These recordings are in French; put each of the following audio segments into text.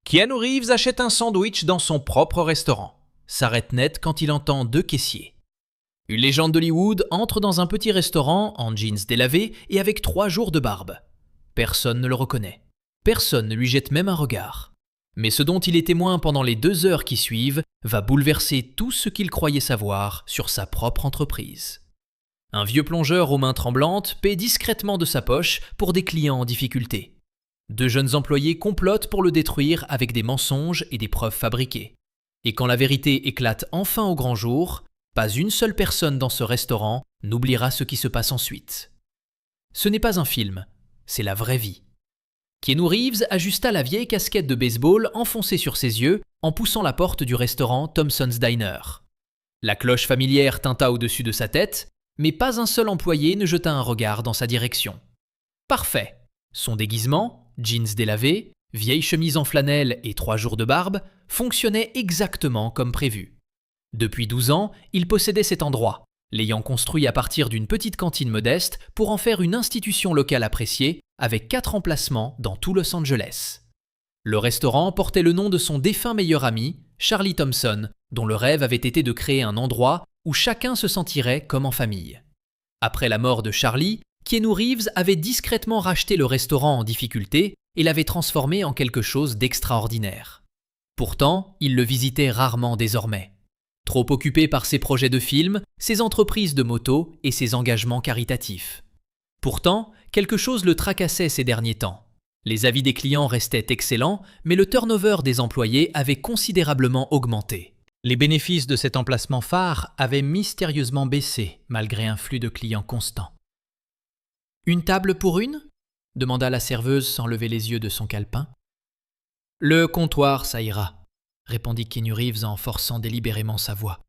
Keanu Reeves achète un sandwich dans son propre restaurant. S'arrête net quand il entend deux caissiers. Une légende d'Hollywood entre dans un petit restaurant en jeans délavés et avec 3 jours de barbe. Personne ne le reconnaît. Personne ne lui jette même un regard. Mais ce dont il est témoin pendant les 2 heures qui suivent va bouleverser tout ce qu'il croyait savoir sur sa propre entreprise. Un vieux plongeur aux mains tremblantes paie discrètement de sa poche pour des clients en difficulté. 2 jeunes employés complotent pour le détruire avec des mensonges et des preuves fabriquées. Et quand la vérité éclate enfin au grand jour, pas une seule personne dans ce restaurant n'oubliera ce qui se passe ensuite. Ce n'est pas un film, c'est la vraie vie. Keanu Reeves ajusta la vieille casquette de baseball enfoncée sur ses yeux en poussant la porte du restaurant Thompson's Diner. La cloche familière tinta au-dessus de sa tête, mais pas un seul employé ne jeta un regard dans sa direction. Parfait. Son déguisement, jeans délavés, vieille chemise en flanelle et 3 jours de barbe, fonctionnait exactement comme prévu. Depuis 12 ans, il possédait cet endroit, l'ayant construit à partir d'une petite cantine modeste pour en faire une institution locale appréciée avec 4 emplacements dans tout Los Angeles. Le restaurant portait le nom de son défunt meilleur ami, Charlie Thompson, dont le rêve avait été de créer un endroit où chacun se sentirait comme en famille. Après la mort de Charlie, Keanu Reeves avait discrètement racheté le restaurant en difficulté et l'avait transformé en quelque chose d'extraordinaire. Pourtant, il le visitait rarement désormais. Trop occupé par ses projets de film, ses entreprises de moto et ses engagements caritatifs. Pourtant, quelque chose le tracassait ces derniers temps. Les avis des clients restaient excellents, mais le turnover des employés avait considérablement augmenté. Les bénéfices de cet emplacement phare avaient mystérieusement baissé, malgré un flux de clients constant. « Une table pour une ?» demanda la serveuse sans lever les yeux de son calepin. « Le comptoir, ça ira », répondit Keanu Reeves en forçant délibérément sa voix.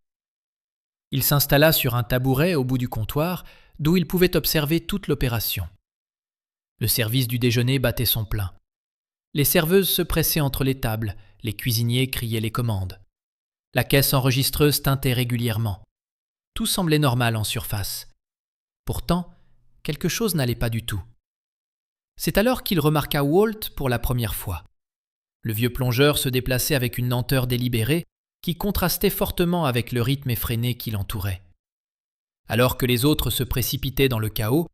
Il s'installa sur un tabouret au bout du comptoir, d'où il pouvait observer toute l'opération. Le service du déjeuner battait son plein. Les serveuses se pressaient entre les tables, les cuisiniers criaient les commandes. La caisse enregistreuse tintait régulièrement. Tout semblait normal en surface. Pourtant, quelque chose n'allait pas du tout. C'est alors qu'il remarqua Walt pour la première fois. Le vieux plongeur se déplaçait avec une lenteur délibérée qui contrastait fortement avec le rythme effréné qui l'entourait. Alors que les autres se précipitaient dans le chaos,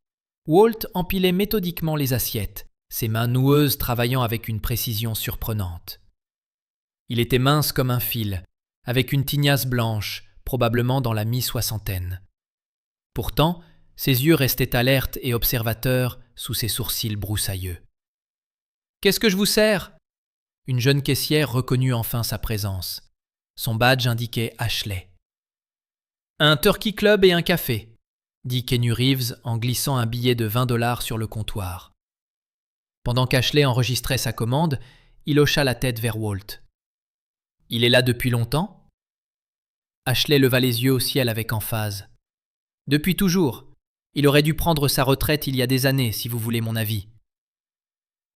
Walt empilait méthodiquement les assiettes, ses mains noueuses travaillant avec une précision surprenante. Il était mince comme un fil, avec une tignasse blanche, probablement dans la mi-soixantaine. Pourtant, ses yeux restaient alertes et observateurs sous ses sourcils broussailleux. « Qu'est-ce que je vous sers ?» Une jeune caissière reconnut enfin sa présence. Son badge indiquait Ashley. « Un Turkey Club et un café », dit Keanu Reeves en glissant un billet de $20 sur le comptoir. Pendant qu'Ashley enregistrait sa commande, il hocha la tête vers Walt. « Il est là depuis longtemps ?» Ashley leva les yeux au ciel avec emphase. « Depuis toujours. Il aurait dû prendre sa retraite il y a des années, si vous voulez mon avis. »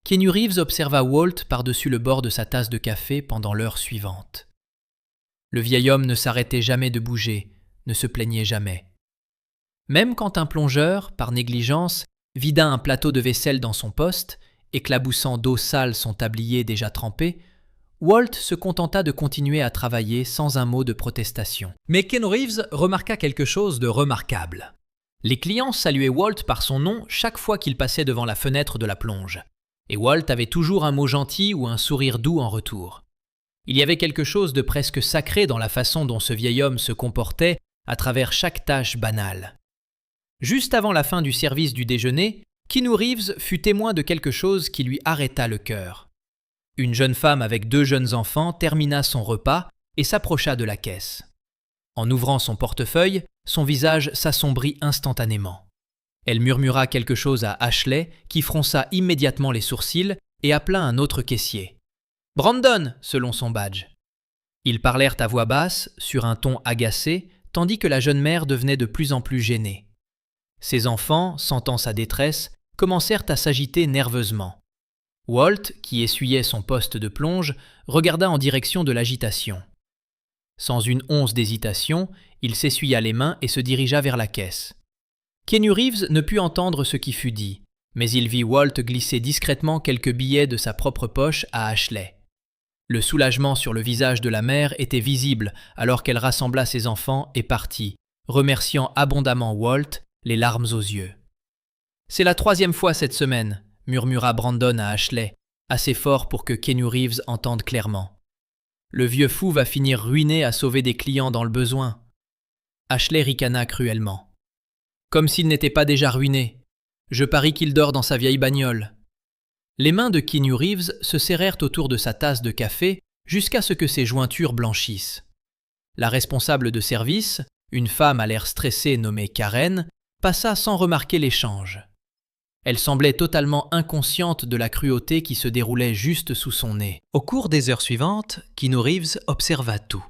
Keanu Reeves observa Walt par-dessus le bord de sa tasse de café pendant l'heure suivante. Le vieil homme ne s'arrêtait jamais de bouger, ne se plaignait jamais. Même quand un plongeur, par négligence, vida un plateau de vaisselle dans son poste, éclaboussant d'eau sale son tablier déjà trempé, Walt se contenta de continuer à travailler sans un mot de protestation. Mais Keanu Reeves remarqua quelque chose de remarquable. Les clients saluaient Walt par son nom chaque fois qu'il passait devant la fenêtre de la plonge. Et Walt avait toujours un mot gentil ou un sourire doux en retour. Il y avait quelque chose de presque sacré dans la façon dont ce vieil homme se comportait à travers chaque tâche banale. Juste avant la fin du service du déjeuner, Keanu Reeves fut témoin de quelque chose qui lui arrêta le cœur. Une jeune femme avec 2 jeunes enfants termina son repas et s'approcha de la caisse. En ouvrant son portefeuille, son visage s'assombrit instantanément. Elle murmura quelque chose à Ashley, qui fronça immédiatement les sourcils et appela un autre caissier. « Brandon !» selon son badge. Ils parlèrent à voix basse, sur un ton agacé, tandis que la jeune mère devenait de plus en plus gênée. Ses enfants, sentant sa détresse, commencèrent à s'agiter nerveusement. Walt, qui essuyait son poste de plonge, regarda en direction de l'agitation. Sans une once d'hésitation, il s'essuya les mains et se dirigea vers la caisse. Keanu Reeves ne put entendre ce qui fut dit, mais il vit Walt glisser discrètement quelques billets de sa propre poche à Ashley. Le soulagement sur le visage de la mère était visible alors qu'elle rassembla ses enfants et partit, remerciant abondamment Walt, les larmes aux yeux. « C'est la 3e fois cette semaine », murmura Brandon à Ashley, assez fort pour que Keanu Reeves entende clairement. « Le vieux fou va finir ruiné à sauver des clients dans le besoin. » Ashley ricana cruellement. « Comme s'il n'était pas déjà ruiné. Je parie qu'il dort dans sa vieille bagnole. » Les mains de Keanu Reeves se serrèrent autour de sa tasse de café jusqu'à ce que ses jointures blanchissent. La responsable de service, une femme à l'air stressé nommée Karen, passa sans remarquer l'échange. Elle semblait totalement inconsciente de la cruauté qui se déroulait juste sous son nez. Au cours des heures suivantes, Keanu Reeves observa tout.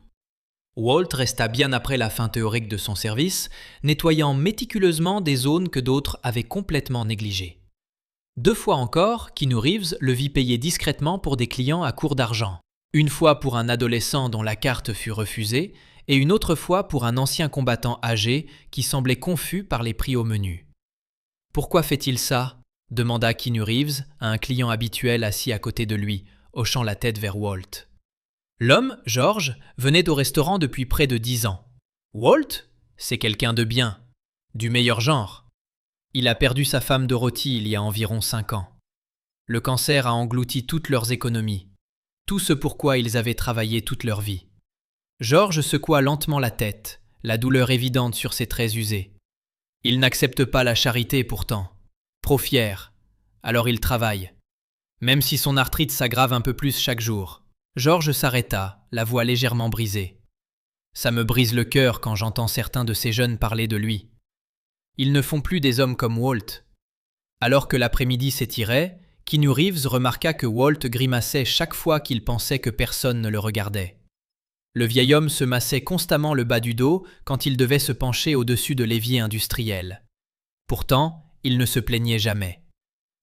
Walt resta bien après la fin théorique de son service, nettoyant méticuleusement des zones que d'autres avaient complètement négligées. 2 fois encore, Keanu Reeves le vit payer discrètement pour des clients à court d'argent. Une fois pour un adolescent dont la carte fut refusée, et une autre fois pour un ancien combattant âgé qui semblait confus par les prix au menu. « Pourquoi fait-il ça ?» demanda Keanu Reeves à un client habituel assis à côté de lui, hochant la tête vers Walt. L'homme, George, venait au restaurant depuis près de 10 ans. Walt, c'est quelqu'un de bien, du meilleur genre. Il a perdu sa femme Dorothy il y a environ 5 ans. Le cancer a englouti toutes leurs économies, tout ce pour quoi ils avaient travaillé toute leur vie. George secoua lentement la tête, la douleur évidente sur ses traits usés. Il n'accepte pas la charité pourtant. Trop fier. Alors il travaille. Même si son arthrite s'aggrave un peu plus chaque jour. George s'arrêta, la voix légèrement brisée. Ça me brise le cœur quand j'entends certains de ces jeunes parler de lui. Ils ne font plus des hommes comme Walt. Alors que l'après-midi s'étirait, Keanu Reeves remarqua que Walt grimaçait chaque fois qu'il pensait que personne ne le regardait. Le vieil homme se massait constamment le bas du dos quand il devait se pencher au-dessus de l'évier industriel. Pourtant, il ne se plaignait jamais,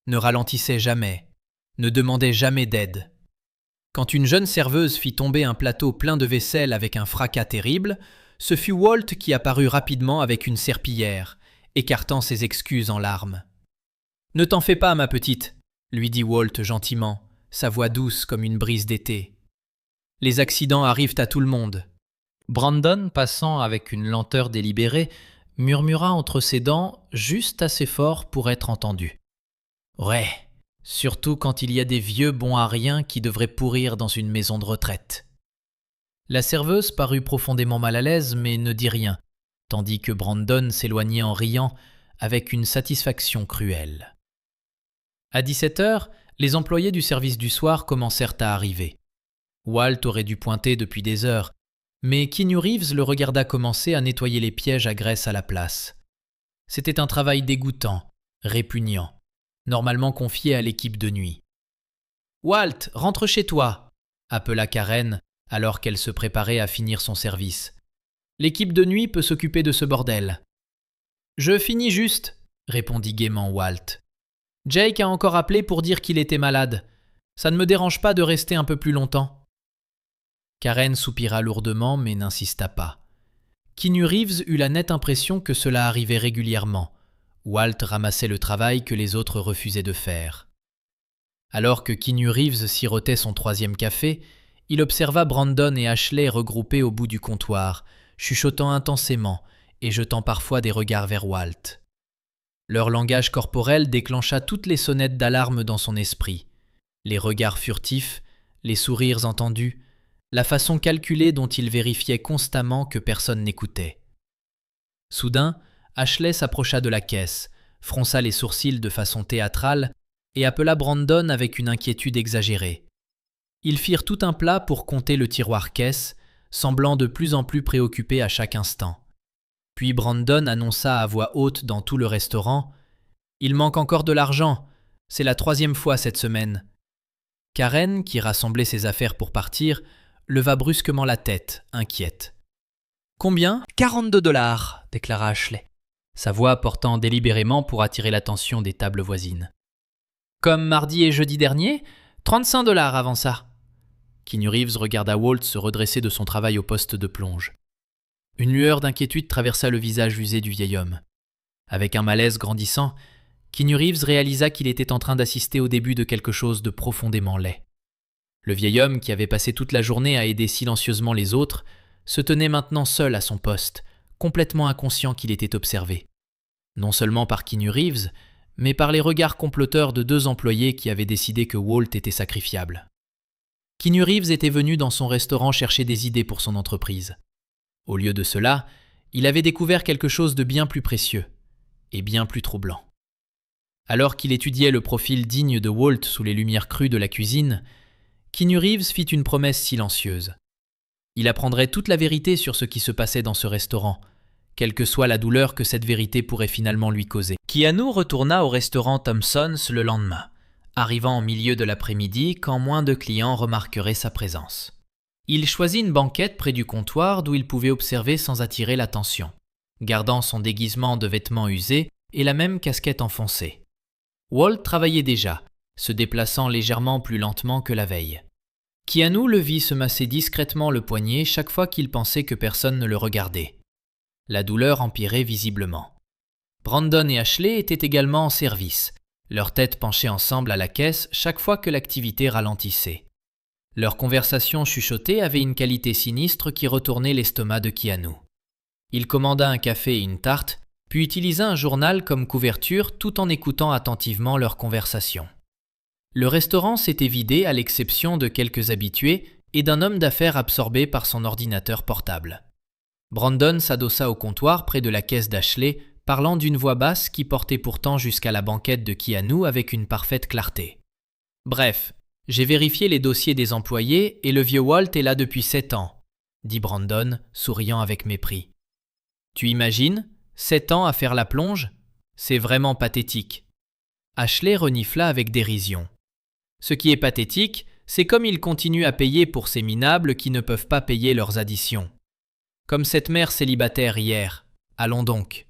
ne ralentissait jamais, ne demandait jamais d'aide. Quand une jeune serveuse fit tomber un plateau plein de vaisselle avec un fracas terrible, ce fut Walt qui apparut rapidement avec une serpillière, écartant ses excuses en larmes. « Ne t'en fais pas, ma petite », lui dit Walt gentiment, sa voix douce comme une brise d'été. « Les accidents arrivent à tout le monde. » Brandon, passant avec une lenteur délibérée, murmura entre ses dents juste assez fort pour être entendu. « Ouais, surtout quand il y a des vieux bons à rien qui devraient pourrir dans une maison de retraite. » La serveuse parut profondément mal à l'aise mais ne dit rien, tandis que Brandon s'éloignait en riant avec une satisfaction cruelle. À 17h, les employés du service du soir commencèrent à arriver. Walt aurait dû pointer depuis des heures, mais Keanu Reeves le regarda commencer à nettoyer les pièges à graisse à la place. C'était un travail dégoûtant, répugnant, normalement confié à l'équipe de nuit. « Walt, rentre chez toi !» appela Karen alors qu'elle se préparait à finir son service. « L'équipe de nuit peut s'occuper de ce bordel. »« Je finis juste !» répondit gaiement Walt. « Jake a encore appelé pour dire qu'il était malade. Ça ne me dérange pas de rester un peu plus longtemps. » Karen soupira lourdement mais n'insista pas. Keanu Reeves eut la nette impression que cela arrivait régulièrement. Walt ramassait le travail que les autres refusaient de faire. Alors que Keanu Reeves sirotait son 3e café, il observa Brandon et Ashley regroupés au bout du comptoir, chuchotant intensément et jetant parfois des regards vers Walt. Leur langage corporel déclencha toutes les sonnettes d'alarme dans son esprit. Les regards furtifs, les sourires entendus, la façon calculée dont il vérifiait constamment que personne n'écoutait. Soudain, Ashley s'approcha de la caisse, fronça les sourcils de façon théâtrale et appela Brandon avec une inquiétude exagérée. Ils firent tout un plat pour compter le tiroir caisse, semblant de plus en plus préoccupés à chaque instant. Puis Brandon annonça à voix haute dans tout le restaurant « Il manque encore de l'argent, c'est la 3e fois cette semaine. » Karen, qui rassemblait ses affaires pour partir, leva brusquement la tête, inquiète. « Combien ? 42 $, déclara Ashley, sa voix portant délibérément pour attirer l'attention des tables voisines. « Comme mardi et jeudi dernier, 35 $ avant ça. » Keanu Reeves regarda Walt se redresser de son travail au poste de plonge. Une lueur d'inquiétude traversa le visage usé du vieil homme. Avec un malaise grandissant, Keanu Reeves réalisa qu'il était en train d'assister au début de quelque chose de profondément laid. Le vieil homme, qui avait passé toute la journée à aider silencieusement les autres, se tenait maintenant seul à son poste, complètement inconscient qu'il était observé. Non seulement par Keanu Reeves, mais par les regards comploteurs de 2 employés qui avaient décidé que Walt était sacrifiable. Keanu Reeves était venu dans son restaurant chercher des idées pour son entreprise. Au lieu de cela, il avait découvert quelque chose de bien plus précieux et bien plus troublant. Alors qu'il étudiait le profil digne de Walt sous les lumières crues de la cuisine, Keanu Reeves fit une promesse silencieuse. Il apprendrait toute la vérité sur ce qui se passait dans ce restaurant, quelle que soit la douleur que cette vérité pourrait finalement lui causer. Keanu retourna au restaurant Thompson's le lendemain, arrivant au milieu de l'après-midi quand moins de clients remarqueraient sa présence. Il choisit une banquette près du comptoir d'où il pouvait observer sans attirer l'attention, gardant son déguisement de vêtements usés et la même casquette enfoncée. Walt travaillait déjà, se déplaçant légèrement plus lentement que la veille. Keanu le vit se masser discrètement le poignet chaque fois qu'il pensait que personne ne le regardait. La douleur empirait visiblement. Brandon et Ashley étaient également en service, leurs têtes penchées ensemble à la caisse chaque fois que l'activité ralentissait. Leur conversation chuchotée avait une qualité sinistre qui retournait l'estomac de Keanu. Il commanda un café et une tarte, puis utilisa un journal comme couverture tout en écoutant attentivement leur conversation. Le restaurant s'était vidé à l'exception de quelques habitués et d'un homme d'affaires absorbé par son ordinateur portable. Brandon s'adossa au comptoir près de la caisse d'Ashley, parlant d'une voix basse qui portait pourtant jusqu'à la banquette de Keanu avec une parfaite clarté. « Bref, j'ai vérifié les dossiers des employés et le vieux Walt est là depuis 7 ans, dit Brandon, souriant avec mépris. Tu imagines, 7 ans à faire la plonge? C'est vraiment pathétique. Ashley renifla avec dérision. Ce qui est pathétique, c'est comme il continue à payer pour ces minables qui ne peuvent pas payer leurs additions. Comme cette mère célibataire hier. Allons donc.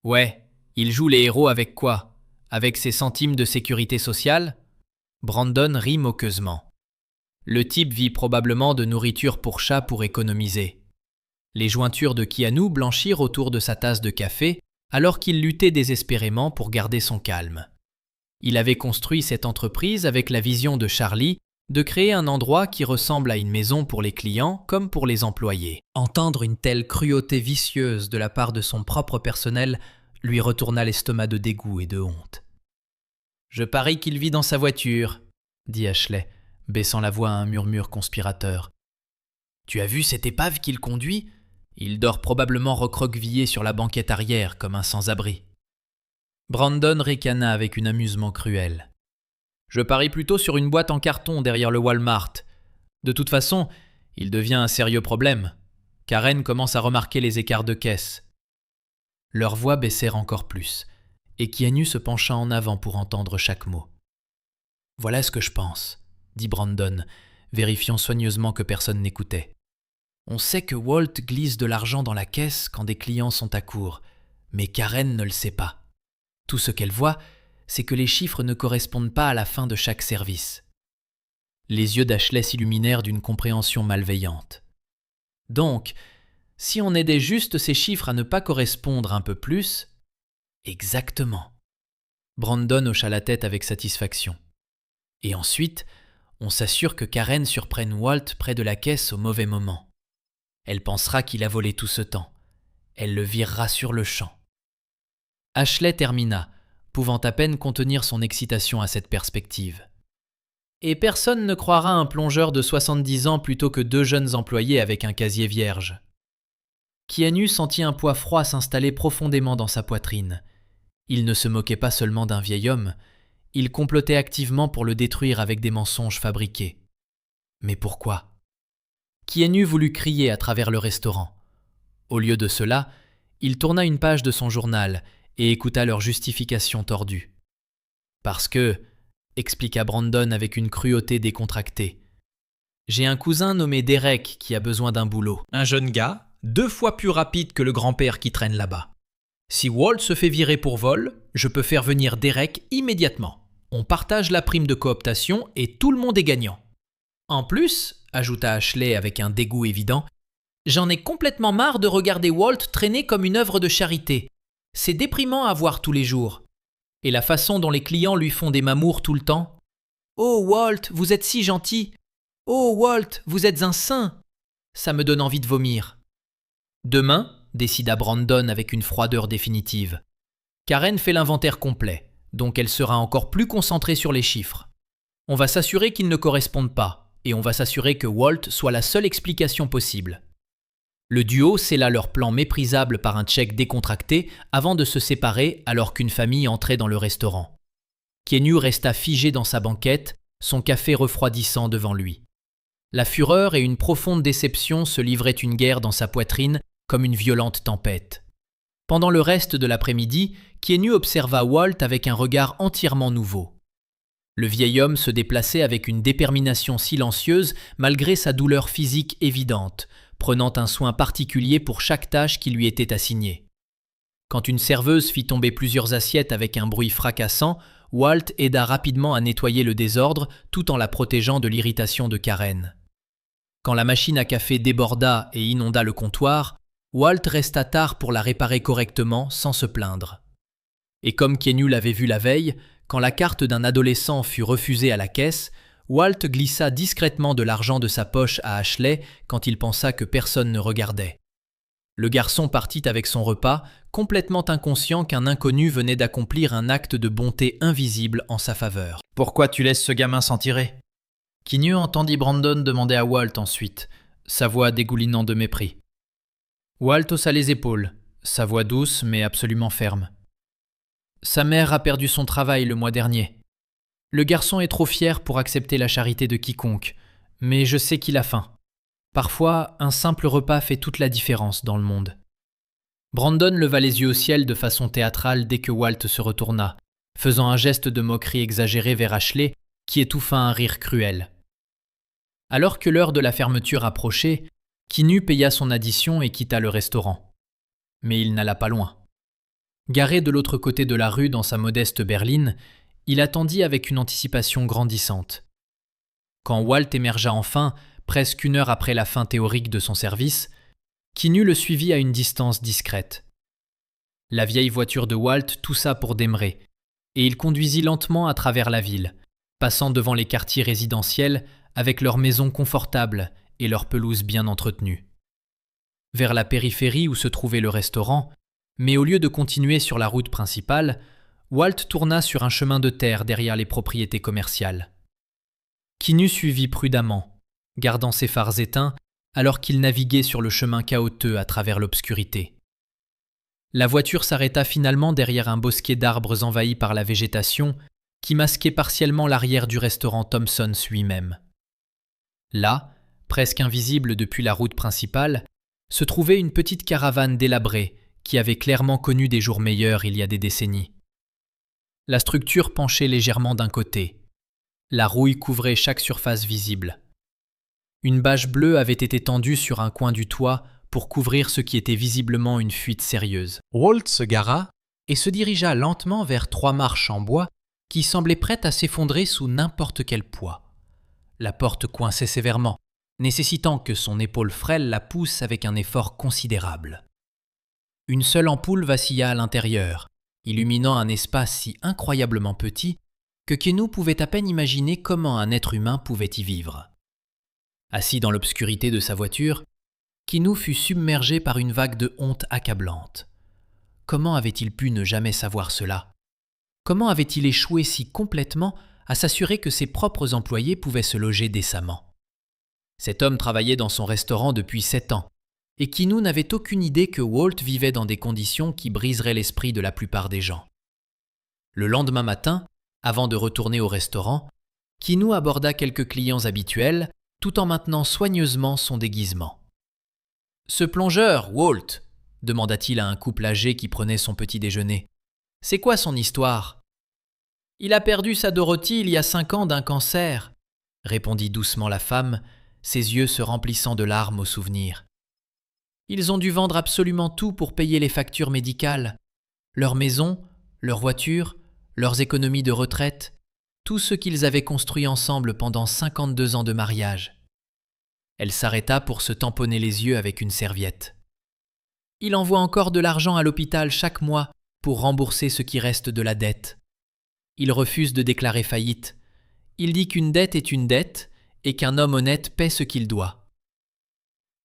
Ouais, il joue les héros avec quoi? Avec ses centimes de sécurité sociale? Brandon rit moqueusement. Le type vit probablement de nourriture pour chat pour économiser. Les jointures de Keanu blanchirent autour de sa tasse de café alors qu'il luttait désespérément pour garder son calme. Il avait construit cette entreprise avec la vision de Charlie de créer un endroit qui ressemble à une maison pour les clients comme pour les employés. Entendre une telle cruauté vicieuse de la part de son propre personnel lui retourna l'estomac de dégoût et de honte. « Je parie qu'il vit dans sa voiture, » dit Ashley, baissant la voix à un murmure conspirateur. « Tu as vu cette épave qu'il conduit? Il dort probablement recroquevillé sur la banquette arrière comme un sans-abri. » Brandon ricana avec un amusement cruel. « Je parie plutôt sur une boîte en carton derrière le Walmart. De toute façon, il devient un sérieux problème. Karen commence à remarquer les écarts de caisse. » Leurs voix baissèrent encore plus, et Keanu se pencha en avant pour entendre chaque mot. « Voilà ce que je pense, » dit Brandon, vérifiant soigneusement que personne n'écoutait. « On sait que Walt glisse de l'argent dans la caisse quand des clients sont à court, mais Karen ne le sait pas. Tout ce qu'elle voit, c'est que les chiffres ne correspondent pas à la fin de chaque service. » Les yeux d'Ashley s'illuminèrent d'une compréhension malveillante. « Donc, si on aidait juste ces chiffres à ne pas correspondre un peu plus… » Exactement. Brandon hocha la tête avec satisfaction. Et ensuite, on s'assure que Karen surprenne Walt près de la caisse au mauvais moment. Elle pensera qu'il a volé tout ce temps. Elle le virera sur le champ. Ashley termina, pouvant à peine contenir son excitation à cette perspective. Et personne ne croira un plongeur de 70 ans plutôt que 2 jeunes employés avec un casier vierge. Keanu sentit un poids froid s'installer profondément dans sa poitrine. Il ne se moquait pas seulement d'un vieil homme, il complotait activement pour le détruire avec des mensonges fabriqués. Mais pourquoi? Keanu voulut crier à travers le restaurant. Au lieu de cela, il tourna une page de son journal et écouta leurs justifications tordues. « Parce que, » expliqua Brandon avec une cruauté décontractée, « j'ai un cousin nommé Derek qui a besoin d'un boulot. Un jeune gars, 2 fois plus rapide que le grand-père qui traîne là-bas. Si Walt se fait virer pour vol, je peux faire venir Derek immédiatement. On partage la prime de cooptation et tout le monde est gagnant. En plus, ajouta Ashley avec un dégoût évident, j'en ai complètement marre de regarder Walt traîner comme une œuvre de charité. C'est déprimant à voir tous les jours. Et la façon dont les clients lui font des mamours tout le temps. Oh Walt, vous êtes si gentil. Oh, Walt, vous êtes un saint! Ça me donne envie de vomir. Demain, décida Brandon avec une froideur définitive. Karen fait l'inventaire complet, donc elle sera encore plus concentrée sur les chiffres. On va s'assurer qu'ils ne correspondent pas, et on va s'assurer que Walt soit la seule explication possible. Le duo scella leur plan méprisable par un chèque décontracté avant de se séparer alors qu'une famille entrait dans le restaurant. Keanu resta figé dans sa banquette, son café refroidissant devant lui. La fureur et une profonde déception se livraient une guerre dans sa poitrine comme une violente tempête. Pendant le reste de l'après-midi, Keanu observa Walt avec un regard entièrement nouveau. Le vieil homme se déplaçait avec une détermination silencieuse malgré sa douleur physique évidente, prenant un soin particulier pour chaque tâche qui lui était assignée. Quand une serveuse fit tomber plusieurs assiettes avec un bruit fracassant, Walt aida rapidement à nettoyer le désordre tout en la protégeant de l'irritation de Karen. Quand la machine à café déborda et inonda le comptoir, Walt resta tard pour la réparer correctement sans se plaindre. Et comme Keanu l'avait vu la veille, quand la carte d'un adolescent fut refusée à la caisse, Walt glissa discrètement de l'argent de sa poche à Ashley quand il pensa que personne ne regardait. Le garçon partit avec son repas, complètement inconscient qu'un inconnu venait d'accomplir un acte de bonté invisible en sa faveur. « Pourquoi tu laisses ce gamin s'en tirer ?» Keanu entendit Brandon demander à Walt ensuite, sa voix dégoulinant de mépris. Walt haussa les épaules, sa voix douce mais absolument ferme. Sa mère a perdu son travail le mois dernier. Le garçon est trop fier pour accepter la charité de quiconque, mais je sais qu'il a faim. Parfois, un simple repas fait toute la différence dans le monde. Brandon leva les yeux au ciel de façon théâtrale dès que Walt se retourna, faisant un geste de moquerie exagéré vers Ashley, qui étouffa un rire cruel. Alors que l'heure de la fermeture approchait, Keanu paya son addition et quitta le restaurant. Mais il n'alla pas loin. Garé de l'autre côté de la rue dans sa modeste berline, il attendit avec une anticipation grandissante. Quand Walt émergea enfin, presque une heure après la fin théorique de son service, Keanu le suivit à une distance discrète. La vieille voiture de Walt toussa pour démarrer, et il conduisit lentement à travers la ville, passant devant les quartiers résidentiels avec leurs maisons confortables et leurs pelouses bien entretenues. Vers la périphérie où se trouvait le restaurant, mais au lieu de continuer sur la route principale, Walt tourna sur un chemin de terre derrière les propriétés commerciales. Keanu suivit prudemment, gardant ses phares éteints alors qu'il naviguait sur le chemin caouteux à travers l'obscurité. La voiture s'arrêta finalement derrière un bosquet d'arbres envahis par la végétation qui masquait partiellement l'arrière du restaurant Thompson's lui-même. Là, presque invisible depuis la route principale, se trouvait une petite caravane délabrée qui avait clairement connu des jours meilleurs il y a des décennies. La structure penchait légèrement d'un côté. La rouille couvrait chaque surface visible. Une bâche bleue avait été tendue sur un coin du toit pour couvrir ce qui était visiblement une fuite sérieuse. Walt se gara et se dirigea lentement vers 3 marches en bois qui semblaient prêtes à s'effondrer sous n'importe quel poids. La porte coinçait sévèrement, nécessitant que son épaule frêle la pousse avec un effort considérable. Une seule ampoule vacilla à l'intérieur, illuminant un espace si incroyablement petit que Keanu pouvait à peine imaginer comment un être humain pouvait y vivre. Assis dans l'obscurité de sa voiture, Keanu fut submergé par une vague de honte accablante. Comment avait-il pu ne jamais savoir cela ? Comment avait-il échoué si complètement à s'assurer que ses propres employés pouvaient se loger décemment ? Cet homme travaillait dans son restaurant depuis 7 ans, et Keanu n'avait aucune idée que Walt vivait dans des conditions qui briseraient l'esprit de la plupart des gens. Le lendemain matin, avant de retourner au restaurant, Keanu aborda quelques clients habituels, tout en maintenant soigneusement son déguisement. « Ce plongeur, Walt ?» demanda-t-il à un couple âgé qui prenait son petit déjeuner. « C'est quoi son histoire ?»« Il a perdu sa Dorothy il y a 5 ans d'un cancer, » répondit doucement la femme, ses yeux se remplissant de larmes au souvenir. « Ils ont dû vendre absolument tout pour payer les factures médicales. Leur maison, leur voiture, leurs économies de retraite, tout ce qu'ils avaient construit ensemble pendant 52 ans de mariage. » Elle s'arrêta pour se tamponner les yeux avec une serviette. « Il envoie encore de l'argent à l'hôpital chaque mois pour rembourser ce qui reste de la dette. Il refuse de déclarer faillite. Il dit qu'une dette est une dette et qu'un homme honnête paie ce qu'il doit.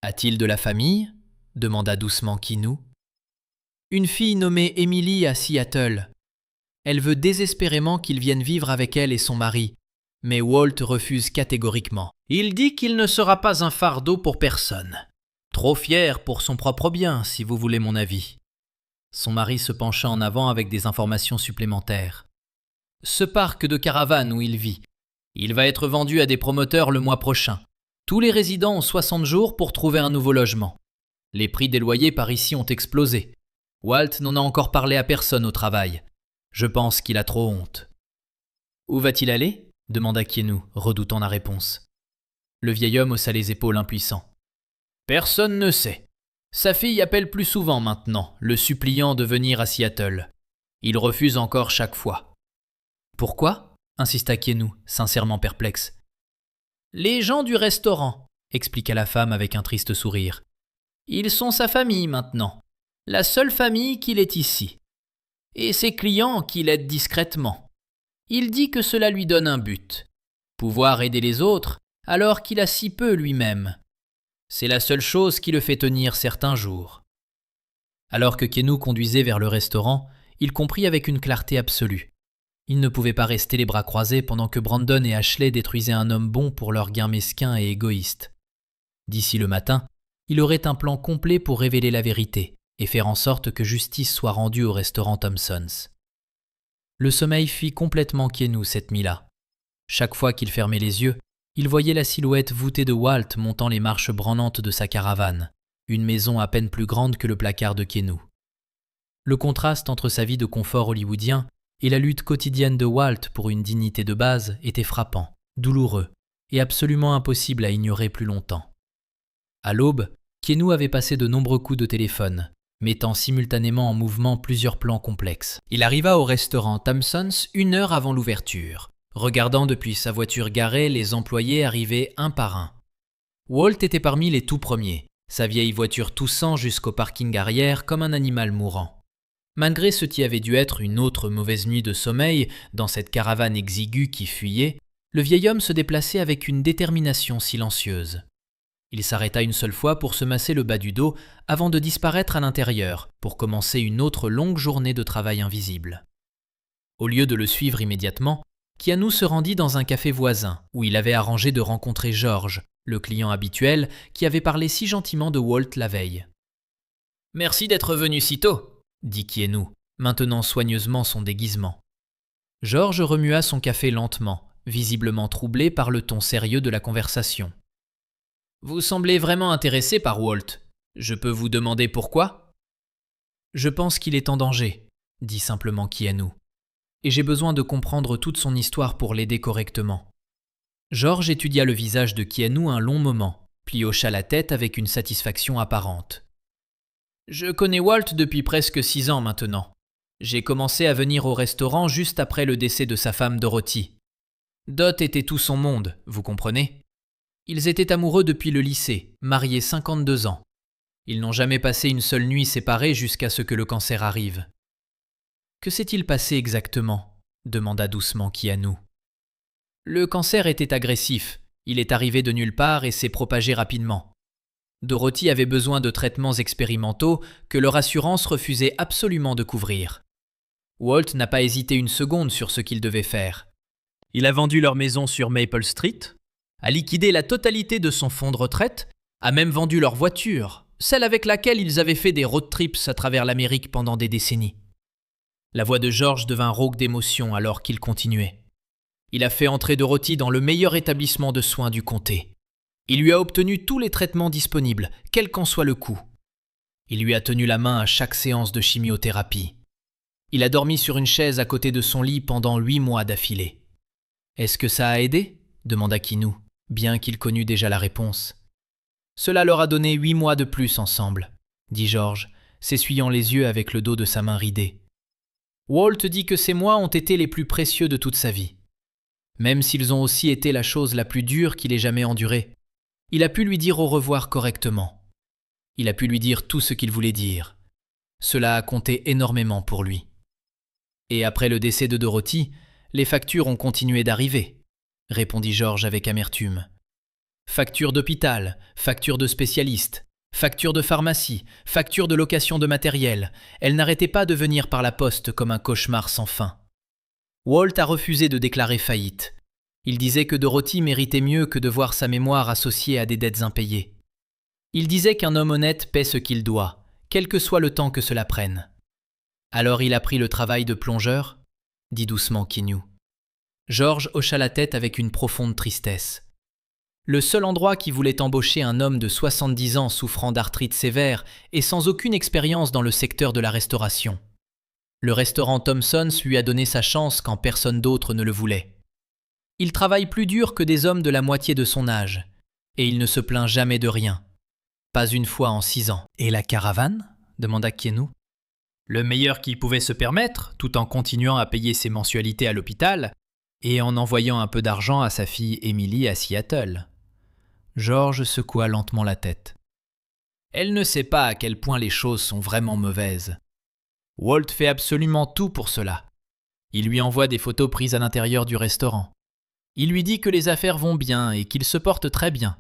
A-t-il de la famille ? Demanda doucement Keanu. Une fille nommée Emily à Seattle. Elle veut désespérément qu'il vienne vivre avec elle et son mari, mais Walt refuse catégoriquement. Il dit qu'il ne sera pas un fardeau pour personne. Trop fier pour son propre bien, si vous voulez mon avis. Son mari se pencha en avant avec des informations supplémentaires. Ce parc de caravanes où il vit, il va être vendu à des promoteurs le mois prochain. Tous les résidents ont 60 jours pour trouver un nouveau logement. Les prix des loyers par ici ont explosé. Walt n'en a encore parlé à personne au travail. Je pense qu'il a trop honte. « Où va-t-il aller ?» demanda Keanu, redoutant la réponse. Le vieil homme haussa les épaules impuissant. « Personne ne sait. Sa fille appelle plus souvent maintenant, le suppliant de venir à Seattle. Il refuse encore chaque fois. »« Pourquoi ?» insista Keanu, sincèrement perplexe. « Les gens du restaurant, » expliqua la femme avec un triste sourire. « Ils sont sa famille maintenant, la seule famille qu'il ait ici. Et ses clients qui l'aident discrètement. Il dit que cela lui donne un but. Pouvoir aider les autres alors qu'il a si peu lui-même. C'est la seule chose qui le fait tenir certains jours. » Alors que Keanu conduisait vers le restaurant, il comprit avec une clarté absolue. Il ne pouvait pas rester les bras croisés pendant que Brandon et Ashley détruisaient un homme bon pour leur gain mesquin et égoïste. D'ici le matin, il aurait un plan complet pour révéler la vérité et faire en sorte que justice soit rendue au restaurant Thompson's. Le sommeil fit complètement Keanu cette nuit-là. Chaque fois qu'il fermait les yeux, il voyait la silhouette voûtée de Walt montant les marches branlantes de sa caravane, une maison à peine plus grande que le placard de Keanu. Le contraste entre sa vie de confort hollywoodien et la lutte quotidienne de Walt pour une dignité de base était frappant, douloureux et absolument impossible à ignorer plus longtemps. À l'aube, Keanu avait passé de nombreux coups de téléphone, mettant simultanément en mouvement plusieurs plans complexes. Il arriva au restaurant Thompson's 1 heure avant l'ouverture, regardant depuis sa voiture garée les employés arriver un par un. Walt était parmi les tout premiers, sa vieille voiture toussant jusqu'au parking arrière comme un animal mourant. Malgré ce qui avait dû être une autre mauvaise nuit de sommeil dans cette caravane exiguë qui fuyait, le vieil homme se déplaçait avec une détermination silencieuse. Il s'arrêta une seule fois pour se masser le bas du dos avant de disparaître à l'intérieur pour commencer une autre longue journée de travail invisible. Au lieu de le suivre immédiatement, Keanu se rendit dans un café voisin où il avait arrangé de rencontrer George, le client habituel qui avait parlé si gentiment de Walt la veille. « Merci d'être venu si tôt », dit Keanu, maintenant soigneusement son déguisement. George remua son café lentement, visiblement troublé par le ton sérieux de la conversation. « Vous semblez vraiment intéressé par Walt. Je peux vous demander pourquoi ?»« Je pense qu'il est en danger, » dit simplement Keanu. « Et j'ai besoin de comprendre toute son histoire pour l'aider correctement. » George étudia le visage de Keanu un long moment, puis hocha la tête avec une satisfaction apparente. « Je connais Walt depuis presque 6 ans maintenant. J'ai commencé à venir au restaurant juste après le décès de sa femme Dorothy. Dot était tout son monde, vous comprenez ? Ils étaient amoureux depuis le lycée, mariés 52 ans. Ils n'ont jamais passé une seule nuit séparés jusqu'à ce que le cancer arrive. »« Que s'est-il passé exactement ?» demanda doucement Keanu. « Le cancer était agressif. Il est arrivé de nulle part et s'est propagé rapidement. Dorothy avait besoin de traitements expérimentaux que leur assurance refusait absolument de couvrir. Walt n'a pas hésité une seconde sur ce qu'il devait faire. Il a vendu leur maison sur Maple Street, a liquidé la totalité de son fonds de retraite, a même vendu leur voiture, celle avec laquelle ils avaient fait des road trips à travers l'Amérique pendant des décennies. » La voix de George devint rauque d'émotion alors qu'il continuait. Il a fait entrer Dorothy dans le meilleur établissement de soins du comté. Il lui a obtenu tous les traitements disponibles, quel qu'en soit le coût. Il lui a tenu la main à chaque séance de chimiothérapie. Il a dormi sur une chaise à côté de son lit pendant 8 mois d'affilée. « Est-ce que ça a aidé ?» demanda Keanu, bien qu'il connût déjà la réponse. « Cela leur a donné 8 mois de plus ensemble, » dit George, s'essuyant les yeux avec le dos de sa main ridée. Walt dit que ces mois ont été les plus précieux de toute sa vie. Même s'ils ont aussi été la chose la plus dure qu'il ait jamais endurée, il a pu lui dire au revoir correctement. Il a pu lui dire tout ce qu'il voulait dire. Cela a compté énormément pour lui. Et après le décès de Dorothy, les factures ont continué d'arriver, répondit George avec amertume, Facture d'hôpital, facture de spécialiste, facture de pharmacie, facture de location de matériel. Elle n'arrêtait pas de venir par la poste comme un cauchemar sans fin. Walt a refusé de déclarer faillite. Il disait que Dorothy méritait mieux que de voir sa mémoire associée à des dettes impayées. Il disait qu'un homme honnête paie ce qu'il doit, quel que soit le temps que cela prenne. Alors il a pris le travail de plongeur, dit doucement Keanu. George hocha la tête avec une profonde tristesse. Le seul endroit qui voulait embaucher un homme de 70 ans souffrant d'arthrite sévère et sans aucune expérience dans le secteur de la restauration. Le restaurant Thompson's lui a donné sa chance quand personne d'autre ne le voulait. Il travaille plus dur que des hommes de la moitié de son âge, et il ne se plaint jamais de rien. Pas une fois en 6 ans. « Et la caravane ?» demanda Keanu. Le meilleur qu'il pouvait se permettre, tout en continuant à payer ses mensualités à l'hôpital et en envoyant un peu d'argent à sa fille Emily à Seattle. George secoua lentement la tête. Elle ne sait pas à quel point les choses sont vraiment mauvaises. Walt fait absolument tout pour cela. Il lui envoie des photos prises à l'intérieur du restaurant. Il lui dit que les affaires vont bien et qu'il se porte très bien.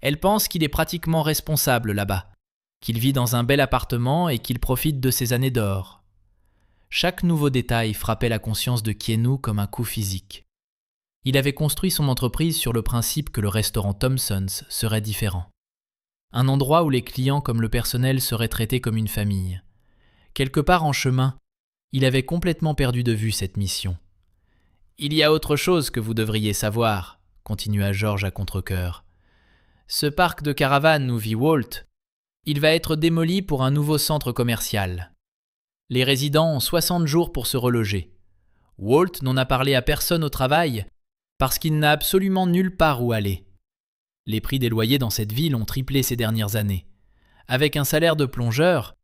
Elle pense qu'il est pratiquement responsable là-bas, qu'il vit dans un bel appartement et qu'il profite de ses années d'or. Chaque nouveau détail frappait la conscience de Keanu comme un coup physique. Il avait construit son entreprise sur le principe que le restaurant Thompson's serait différent. Un endroit où les clients comme le personnel seraient traités comme une famille. Quelque part en chemin, il avait complètement perdu de vue cette mission. « Il y a autre chose que vous devriez savoir », continua George à contre-cœur. « Ce parc de caravanes où vit Walt, il va être démoli pour un nouveau centre commercial. Les résidents ont 60 jours pour se reloger. Walt n'en a parlé à personne au travail parce qu'il n'a absolument nulle part où aller. Les prix des loyers dans cette ville ont triplé ces dernières années. Avec un salaire de plongeur,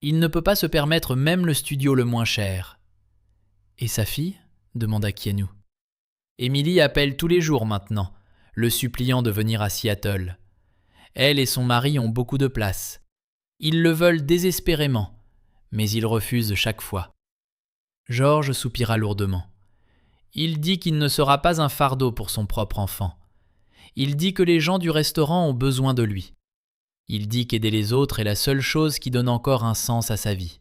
il ne peut pas se permettre même le studio le moins cher. »« Et sa fille ?» demanda Keanu. Emily appelle tous les jours maintenant, le suppliant de venir à Seattle. Elle et son mari ont beaucoup de place. Ils le veulent désespérément, mais ils refusent chaque fois. George soupira lourdement. Il dit qu'il ne sera pas un fardeau pour son propre enfant. Il dit que les gens du restaurant ont besoin de lui. Il dit qu'aider les autres est la seule chose qui donne encore un sens à sa vie.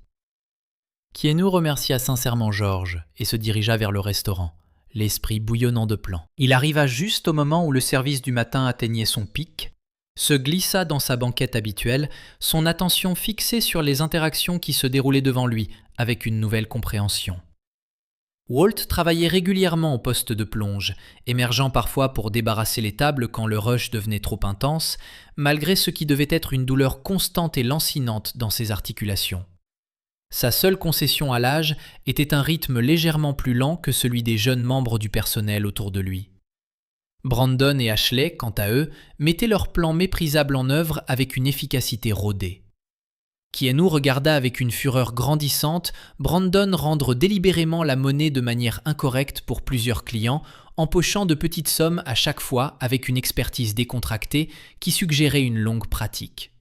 Keanu remercia sincèrement George et se dirigea vers le restaurant, l'esprit bouillonnant de plans. Il arriva juste au moment où le service du matin atteignait son pic, se glissa dans sa banquette habituelle, son attention fixée sur les interactions qui se déroulaient devant lui avec une nouvelle compréhension. Walt travaillait régulièrement au poste de plonge, émergeant parfois pour débarrasser les tables quand le rush devenait trop intense, malgré ce qui devait être une douleur constante et lancinante dans ses articulations. Sa seule concession à l'âge était un rythme légèrement plus lent que celui des jeunes membres du personnel autour de lui. Brandon et Ashley, quant à eux, mettaient leurs plans méprisables en œuvre avec une efficacité rodée. Keanu regarda avec une fureur grandissante Brandon rendre délibérément la monnaie de manière incorrecte pour plusieurs clients, empochant de petites sommes à chaque fois avec une expertise décontractée qui suggérait une longue pratique.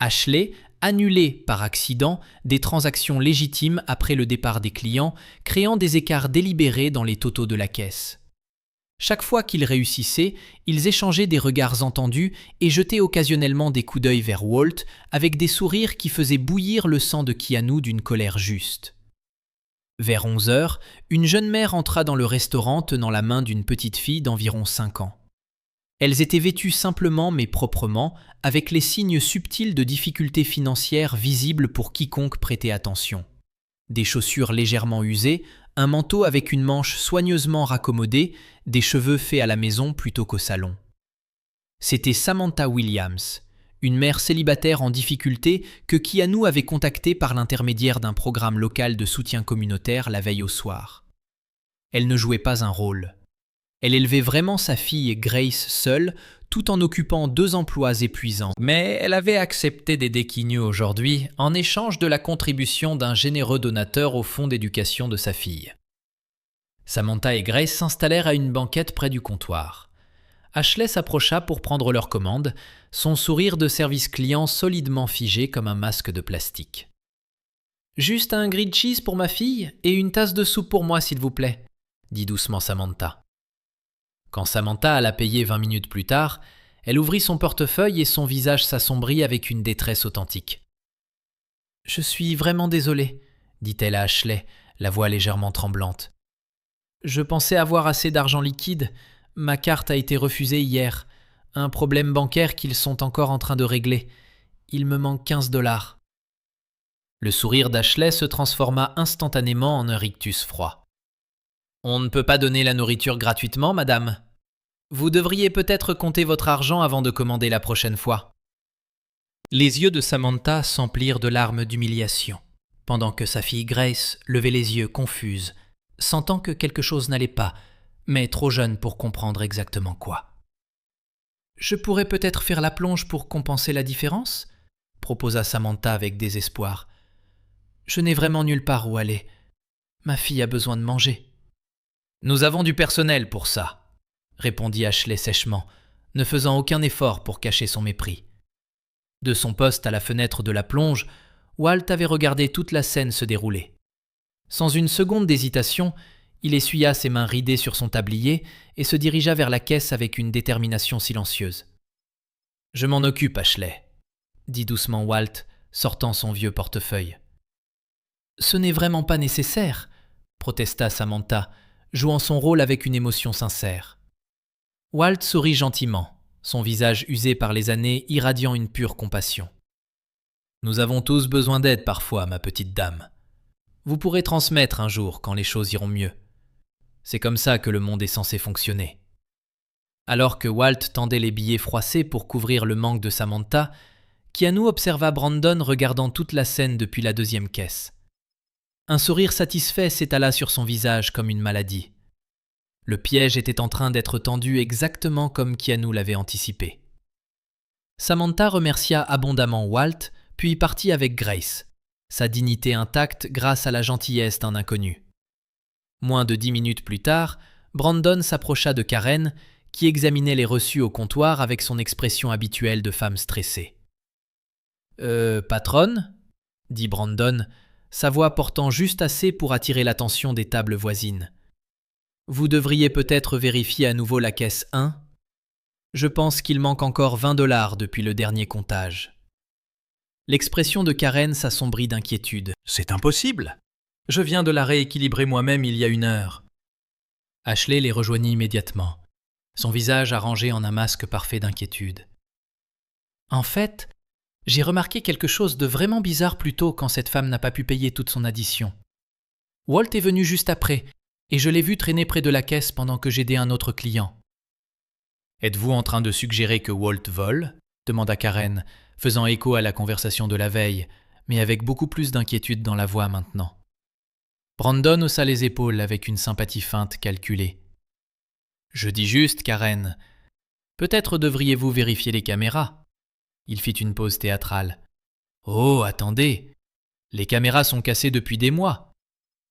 Ashley annulait par accident des transactions légitimes après le départ des clients, créant des écarts délibérés dans les totaux de la caisse. Chaque fois qu'ils réussissaient, ils échangeaient des regards entendus et jetaient occasionnellement des coups d'œil vers Walt avec des sourires qui faisaient bouillir le sang de Keanu d'une colère juste. Vers 11 heures, une jeune mère entra dans le restaurant tenant la main d'une petite fille d'environ 5 ans. Elles étaient vêtues simplement mais proprement, avec les signes subtils de difficultés financières visibles pour quiconque prêtait attention. Des chaussures légèrement usées, un manteau avec une manche soigneusement raccommodée, des cheveux faits à la maison plutôt qu'au salon. C'était Samantha Williams, une mère célibataire en difficulté que Keanu avait contactée par l'intermédiaire d'un programme local de soutien communautaire la veille au soir. Elle ne jouait pas un rôle. Elle élevait vraiment sa fille Grace seule, tout en occupant 2 emplois épuisants. Mais elle avait accepté d'aider Keanu aujourd'hui en échange de la contribution d'un généreux donateur au fonds d'éducation de sa fille. Samantha et Grace s'installèrent à une banquette près du comptoir. Ashley s'approcha pour prendre leur commande, son sourire de service client solidement figé comme un masque de plastique. « Juste un grilled cheese pour ma fille et une tasse de soupe pour moi, s'il vous plaît, » dit doucement Samantha. Quand Samantha alla payer 20 minutes plus tard, Elle ouvrit son portefeuille et son visage s'assombrit avec une détresse authentique. « Je suis vraiment désolée, dit-elle à Ashley, la voix légèrement tremblante. Je pensais avoir assez d'argent liquide. Ma carte a été refusée hier. Un problème bancaire qu'ils sont encore en train de régler. Il me manque 15 $. Le sourire d'Ashley se transforma instantanément en un rictus froid. « On ne peut pas donner la nourriture gratuitement, madame. Vous devriez peut-être compter votre argent avant de commander la prochaine fois. » Les yeux de Samantha s'emplirent de larmes d'humiliation, pendant que sa fille Grace levait les yeux confuse, sentant que quelque chose n'allait pas, mais trop jeune pour comprendre exactement quoi. « Je pourrais peut-être faire la plonge pour compenser la différence ?» proposa Samantha avec désespoir. « Je n'ai vraiment nulle part où aller. Ma fille a besoin de manger. »« Nous avons du personnel pour ça, » répondit Ashley sèchement, ne faisant aucun effort pour cacher son mépris. De son poste à la fenêtre de la plonge, Walt avait regardé toute la scène se dérouler. Sans une seconde d'hésitation, il essuya ses mains ridées sur son tablier et se dirigea vers la caisse avec une détermination silencieuse. « Je m'en occupe, Ashley, » dit doucement Walt, sortant son vieux portefeuille. « Ce n'est vraiment pas nécessaire, » protesta Samantha, jouant son rôle avec une émotion sincère. Walt sourit gentiment, son visage usé par les années irradiant une pure compassion. « Nous avons tous besoin d'aide parfois, ma petite dame. Vous pourrez transmettre un jour quand les choses iront mieux. C'est comme ça que le monde est censé fonctionner. » Alors que Walt tendait les billets froissés pour couvrir le manque de Samantha, Keanu observa Brandon regardant toute la scène depuis la deuxième caisse. Un sourire satisfait s'étala sur son visage comme une maladie. Le piège était en train d'être tendu exactement comme Keanu l'avait anticipé. Samantha remercia abondamment Walt, puis partit avec Grace, sa dignité intacte grâce à la gentillesse d'un inconnu. Moins de 10 minutes plus tard, Brandon s'approcha de Karen, qui examinait les reçus au comptoir avec son expression habituelle de femme stressée. « Patronne ?» dit Brandon, sa voix portant juste assez pour attirer l'attention des tables voisines. « Vous devriez peut-être vérifier à nouveau la caisse 1. Je pense qu'il manque encore 20 $ depuis le dernier comptage. » L'expression de Karen s'assombrit d'inquiétude. « C'est impossible. Je viens de la rééquilibrer moi-même il y a 1 heure. » Ashley les rejoignit immédiatement, son visage arrangé en un masque parfait d'inquiétude. « En fait, j'ai remarqué quelque chose de vraiment bizarre plus tôt quand cette femme n'a pas pu payer toute son addition. Walt est venu juste après, et je l'ai vu traîner près de la caisse pendant que j'aidais un autre client. »« Êtes-vous en train de suggérer que Walt vole ?» demanda Karen, faisant écho à la conversation de la veille, mais avec beaucoup plus d'inquiétude dans la voix maintenant. Brandon haussa les épaules avec une sympathie feinte calculée. « Je dis juste, Karen. Peut-être devriez-vous vérifier les caméras. » Il fit une pause théâtrale. « Oh, attendez. Les caméras sont cassées depuis des mois.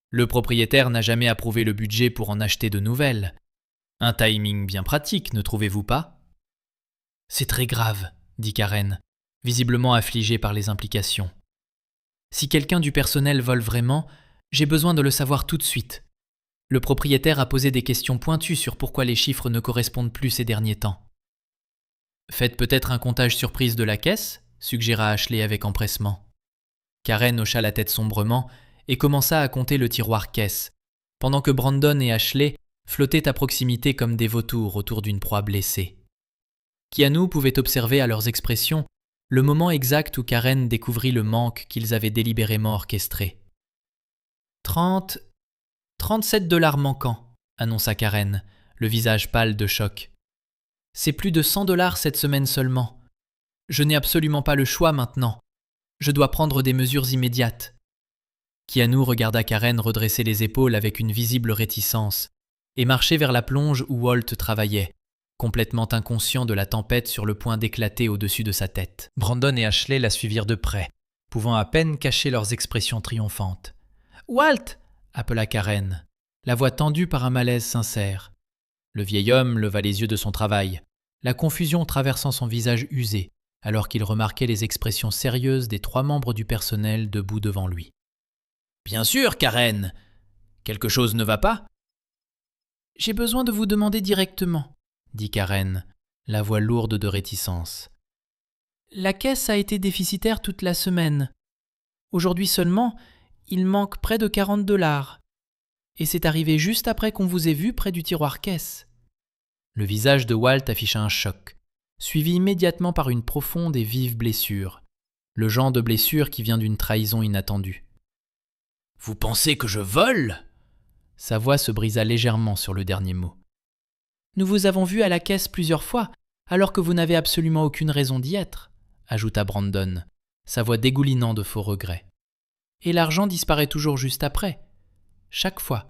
Le propriétaire n'a jamais approuvé le budget pour en acheter de nouvelles. Un timing bien pratique, ne trouvez-vous pas ?»« C'est très grave, » dit Karen, visiblement affligée par les implications. « Si quelqu'un du personnel vole vraiment, j'ai besoin de le savoir tout de suite. Le propriétaire a posé des questions pointues sur pourquoi les chiffres ne correspondent plus ces derniers temps. »« Faites peut-être un comptage surprise de la caisse ?» suggéra Ashley avec empressement. Karen hocha la tête sombrement et commença à compter le tiroir caisse, pendant que Brandon et Ashley flottaient à proximité comme des vautours autour d'une proie blessée. Keanu pouvait observer à leurs expressions le moment exact où Karen découvrit le manque qu'ils avaient délibérément orchestré. « 37 $ manquants, » annonça Karen, le visage pâle de choc. « C'est plus de 100 $ cette semaine seulement. Je n'ai absolument pas le choix maintenant. Je dois prendre des mesures immédiates. » Keanu regarda Karen redresser les épaules avec une visible réticence et marcher vers la plonge où Walt travaillait, complètement inconscient de la tempête sur le point d'éclater au-dessus de sa tête. Brandon et Ashley la suivirent de près, pouvant à peine cacher leurs expressions triomphantes. « Walt !» appela Karen, la voix tendue par un malaise sincère. Le vieil homme leva les yeux de son travail, la confusion traversant son visage usé, alors qu'il remarquait les expressions sérieuses des 3 membres du personnel debout devant lui. « Bien sûr, Karen. Quelque chose ne va pas ?»« J'ai besoin de vous demander directement, » dit Karen, la voix lourde de réticence. La caisse a été déficitaire toute la semaine. Aujourd'hui seulement, il manque près de 40 $. Et c'est arrivé juste après qu'on vous ait vu près du tiroir caisse. Le visage de Walt afficha un choc, suivi immédiatement par une profonde et vive blessure. Le genre de blessure qui vient d'une trahison inattendue. « Vous pensez que je vole ?» Sa voix se brisa légèrement sur le dernier mot. « Nous vous avons vu à la caisse plusieurs fois, alors que vous n'avez absolument aucune raison d'y être, » ajouta Brandon, sa voix dégoulinant de faux regrets. « Et l'argent disparaît toujours juste après, chaque fois. »«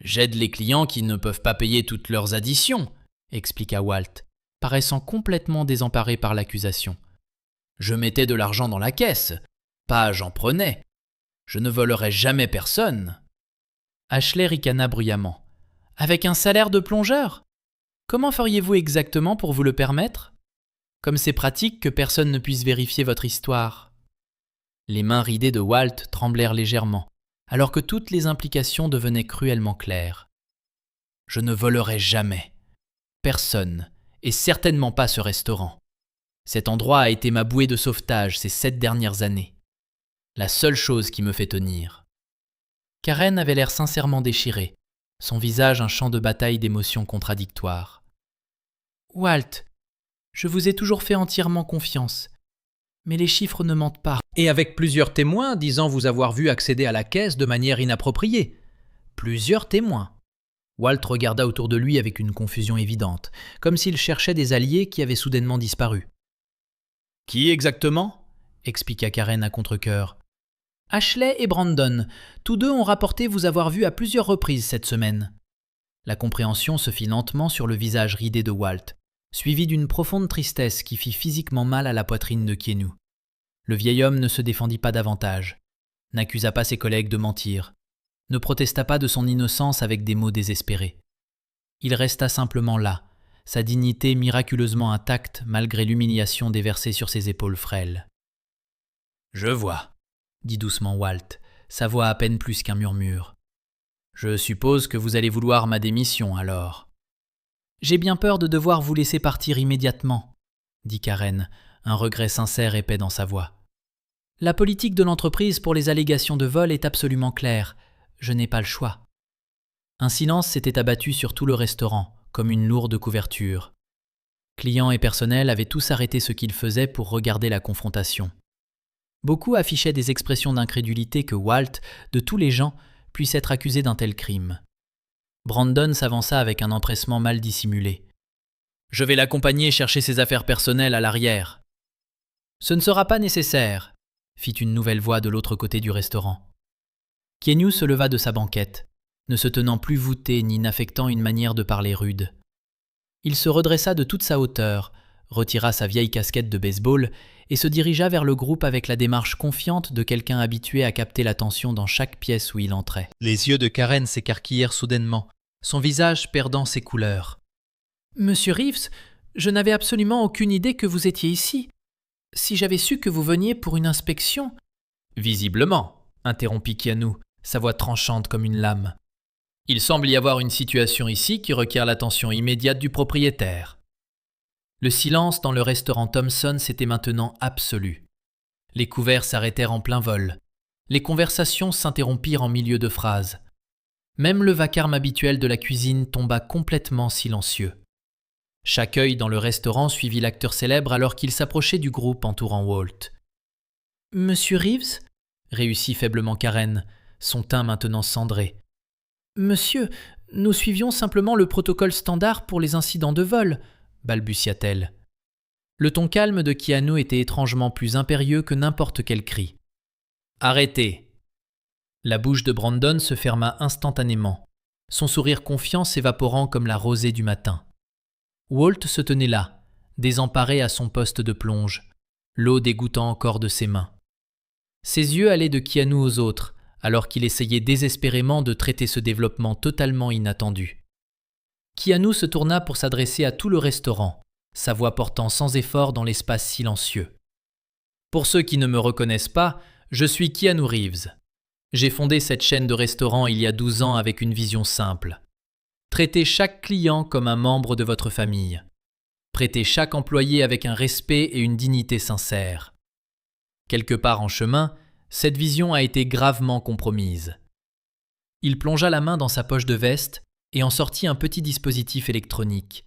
J'aide les clients qui ne peuvent pas payer toutes leurs additions, » expliqua Walt, paraissant complètement désemparé par l'accusation. « Je mettais de l'argent dans la caisse, pas j'en prenais. Je ne volerai jamais personne. » Ashley ricana bruyamment. « Avec un salaire de plongeur ? Comment feriez-vous exactement pour vous le permettre ? Comme c'est pratique que personne ne puisse vérifier votre histoire. » Les mains ridées de Walt tremblèrent légèrement, alors que toutes les implications devenaient cruellement claires. « Je ne volerai jamais. Personne, et certainement pas ce restaurant. Cet endroit a été ma bouée de sauvetage ces 7 dernières années. La seule chose qui me fait tenir. » Karen avait l'air sincèrement déchirée, son visage un champ de bataille d'émotions contradictoires. « Walt, je vous ai toujours fait entièrement confiance, mais les chiffres ne mentent pas. » Et avec plusieurs témoins disant vous avoir vu accéder à la caisse de manière inappropriée. Plusieurs témoins. Walt regarda autour de lui avec une confusion évidente, comme s'il cherchait des alliés qui avaient soudainement disparu. « Qui exactement ?» expliqua Karen à contre-cœur. « Ashley et Brandon, tous deux ont rapporté vous avoir vu à plusieurs reprises cette semaine. » La compréhension se fit lentement sur le visage ridé de Walt, suivi d'une profonde tristesse qui fit physiquement mal à la poitrine de Keanu. Le vieil homme ne se défendit pas davantage, n'accusa pas ses collègues de mentir, ne protesta pas de son innocence avec des mots désespérés. Il resta simplement là, sa dignité miraculeusement intacte malgré l'humiliation déversée sur ses épaules frêles. « Je vois, » dit doucement Walt, sa voix à peine plus qu'un murmure. « Je suppose que vous allez vouloir ma démission alors. »« J'ai bien peur de devoir vous laisser partir immédiatement, » dit Karen, un regret sincère épais dans sa voix. « La politique de l'entreprise pour les allégations de vol est absolument claire. Je n'ai pas le choix. » Un silence s'était abattu sur tout le restaurant, comme une lourde couverture. Clients et personnel avaient tous arrêté ce qu'ils faisaient pour regarder la confrontation. Beaucoup affichaient des expressions d'incrédulité que Walt, de tous les gens, puisse être accusé d'un tel crime. Brandon s'avança avec un empressement mal dissimulé. « Je vais l'accompagner chercher ses affaires personnelles à l'arrière. »« Ce ne sera pas nécessaire, » fit une nouvelle voix de l'autre côté du restaurant. Keanu se leva de sa banquette, ne se tenant plus voûté ni n'affectant une manière de parler rude. Il se redressa de toute sa hauteur, retira sa vieille casquette de baseball et se dirigea vers le groupe avec la démarche confiante de quelqu'un habitué à capter l'attention dans chaque pièce où il entrait. Les yeux de Karen s'écarquillèrent soudainement, son visage perdant ses couleurs. « Monsieur Reeves, je n'avais absolument aucune idée que vous étiez ici. Si j'avais su que vous veniez pour une inspection… » « Visiblement, » interrompit Keanu, sa voix tranchante comme une lame. « Il semble y avoir une situation ici qui requiert l'attention immédiate du propriétaire. » Le silence dans le restaurant Thompson s'était maintenant absolu. Les couverts s'arrêtèrent en plein vol. Les conversations s'interrompirent en milieu de phrase. Même le vacarme habituel de la cuisine tomba complètement silencieux. Chaque œil dans le restaurant suivit l'acteur célèbre alors qu'il s'approchait du groupe entourant Walt. « Monsieur Reeves ?» réussit faiblement Karen, son teint maintenant cendré. « Monsieur, nous suivions simplement le protocole standard pour les incidents de vol, » balbutia-t-elle. Le ton calme de Keanu était étrangement plus impérieux que n'importe quel cri. « Arrêtez !» La bouche de Brandon se ferma instantanément, son sourire confiant s'évaporant comme la rosée du matin. Walt se tenait là, désemparé à son poste de plonge, l'eau dégouttant encore de ses mains. Ses yeux allaient de Keanu aux autres, alors qu'il essayait désespérément de traiter ce développement totalement inattendu. Keanu se tourna pour s'adresser à tout le restaurant, sa voix portant sans effort dans l'espace silencieux. « Pour ceux qui ne me reconnaissent pas, je suis Keanu Reeves. J'ai fondé cette chaîne de restaurants il y a 12 ans avec une vision simple. Traitez chaque client comme un membre de votre famille. Traiter chaque employé avec un respect et une dignité sincère. Quelque part en chemin, cette vision a été gravement compromise. Il plongea la main dans sa poche de veste et en sortit un petit dispositif électronique.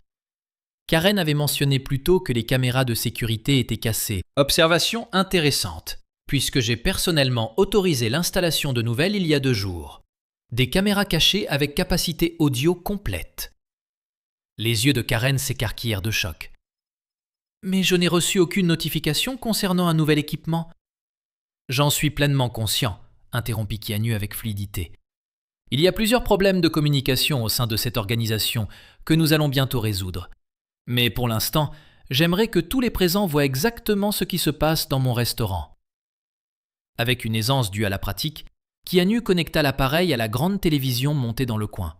Karen avait mentionné plus tôt que les caméras de sécurité étaient cassées. Observation intéressante, puisque j'ai personnellement autorisé l'installation de nouvelles il y a 2 jours. Des caméras cachées avec capacité audio complète. Les yeux de Karen s'écarquillèrent de choc. « Mais je n'ai reçu aucune notification concernant un nouvel équipement. »« J'en suis pleinement conscient, » interrompit Keanu avec fluidité. « Il y a plusieurs problèmes de communication au sein de cette organisation que nous allons bientôt résoudre. Mais pour l'instant, j'aimerais que tous les présents voient exactement ce qui se passe dans mon restaurant. » Avec une aisance due à la pratique, Keanu connecta l'appareil à la grande télévision montée dans le coin.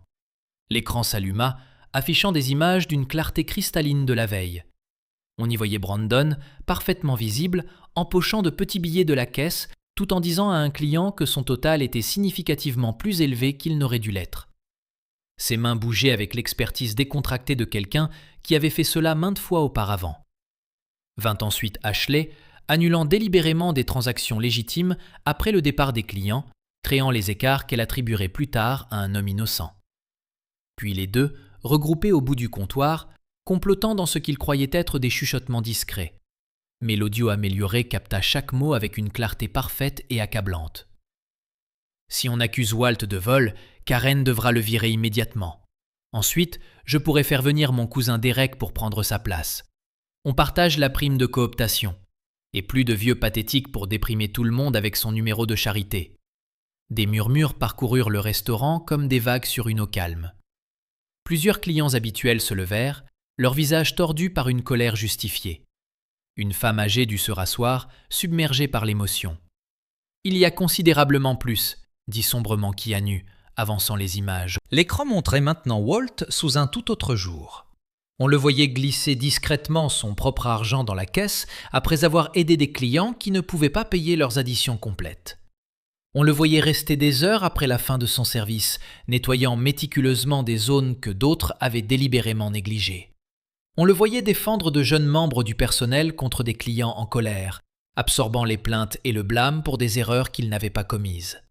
L'écran s'alluma, affichant des images d'une clarté cristalline de la veille. On y voyait Brandon, parfaitement visible, empochant de petits billets de la caisse, tout en disant à un client que son total était significativement plus élevé qu'il n'aurait dû l'être. Ses mains bougeaient avec l'expertise décontractée de quelqu'un qui avait fait cela maintes fois auparavant. Vint ensuite Ashley, annulant délibérément des transactions légitimes après le départ des clients, créant les écarts qu'elle attribuerait plus tard à un homme innocent. Puis les deux, regroupés au bout du comptoir, complotant dans ce qu'ils croyaient être des chuchotements discrets. Mais l'audio amélioré capta chaque mot avec une clarté parfaite et accablante. « Si on accuse Walt de vol, Karen devra le virer immédiatement. Ensuite, je pourrai faire venir mon cousin Derek pour prendre sa place. On partage la prime de cooptation. Et plus de vieux pathétiques pour déprimer tout le monde avec son numéro de charité. » Des murmures parcoururent le restaurant comme des vagues sur une eau calme. Plusieurs clients habituels se levèrent, leurs visages tordus par une colère justifiée. Une femme âgée dut se rasseoir, submergée par l'émotion. « Il y a considérablement plus », dit sombrement Keanu, avançant les images. L'écran montrait maintenant Walt sous un tout autre jour. On le voyait glisser discrètement son propre argent dans la caisse après avoir aidé des clients qui ne pouvaient pas payer leurs additions complètes. On le voyait rester des heures après la fin de son service, nettoyant méticuleusement des zones que d'autres avaient délibérément négligées. On le voyait défendre de jeunes membres du personnel contre des clients en colère, absorbant les plaintes et le blâme pour des erreurs qu'ils n'avaient pas commises.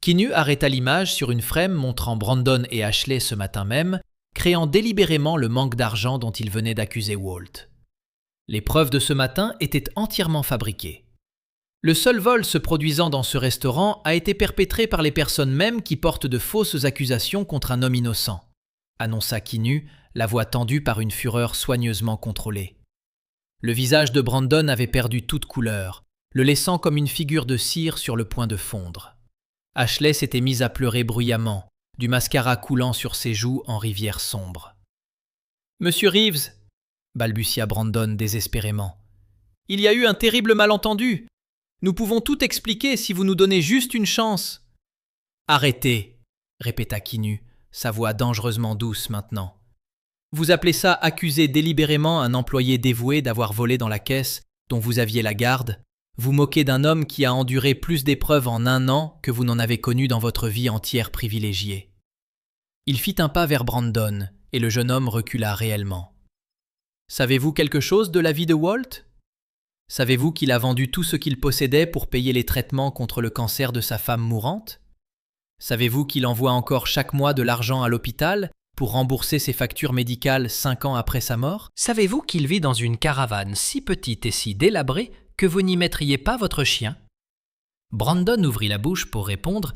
Keanu arrêta l'image sur une frame montrant Brandon et Ashley ce matin même, créant délibérément le manque d'argent dont il venait d'accuser Walt. Les preuves de ce matin étaient entièrement fabriquées. Le seul vol se produisant dans ce restaurant a été perpétré par les personnes mêmes qui portent de fausses accusations contre un homme innocent, annonça Keanu, la voix tendue par une fureur soigneusement contrôlée. Le visage de Brandon avait perdu toute couleur, le laissant comme une figure de cire sur le point de fondre. Ashley s'était mise à pleurer bruyamment, du mascara coulant sur ses joues en rivière sombre. « Monsieur Reeves !» balbutia Brandon désespérément. « Il y a eu un terrible malentendu. Nous pouvons tout expliquer si vous nous donnez juste une chance. »« Arrêtez !» répéta Keanu, sa voix dangereusement douce maintenant. « Vous appelez ça accuser délibérément un employé dévoué d'avoir volé dans la caisse dont vous aviez la garde ? Vous moquez d'un homme qui a enduré plus d'épreuves en 1 an que vous n'en avez connu dans votre vie entière privilégiée. » Il fit un pas vers Brandon, et le jeune homme recula réellement. « Savez-vous quelque chose de la vie de Walt ? Savez-vous qu'il a vendu tout ce qu'il possédait pour payer les traitements contre le cancer de sa femme mourante ? Savez-vous qu'il envoie encore chaque mois de l'argent à l'hôpital pour rembourser ses factures médicales 5 ans après sa mort ? Savez-vous qu'il vit dans une caravane si petite et si délabrée que vous n'y mettriez pas votre chien ? Brandon ouvrit la bouche pour répondre,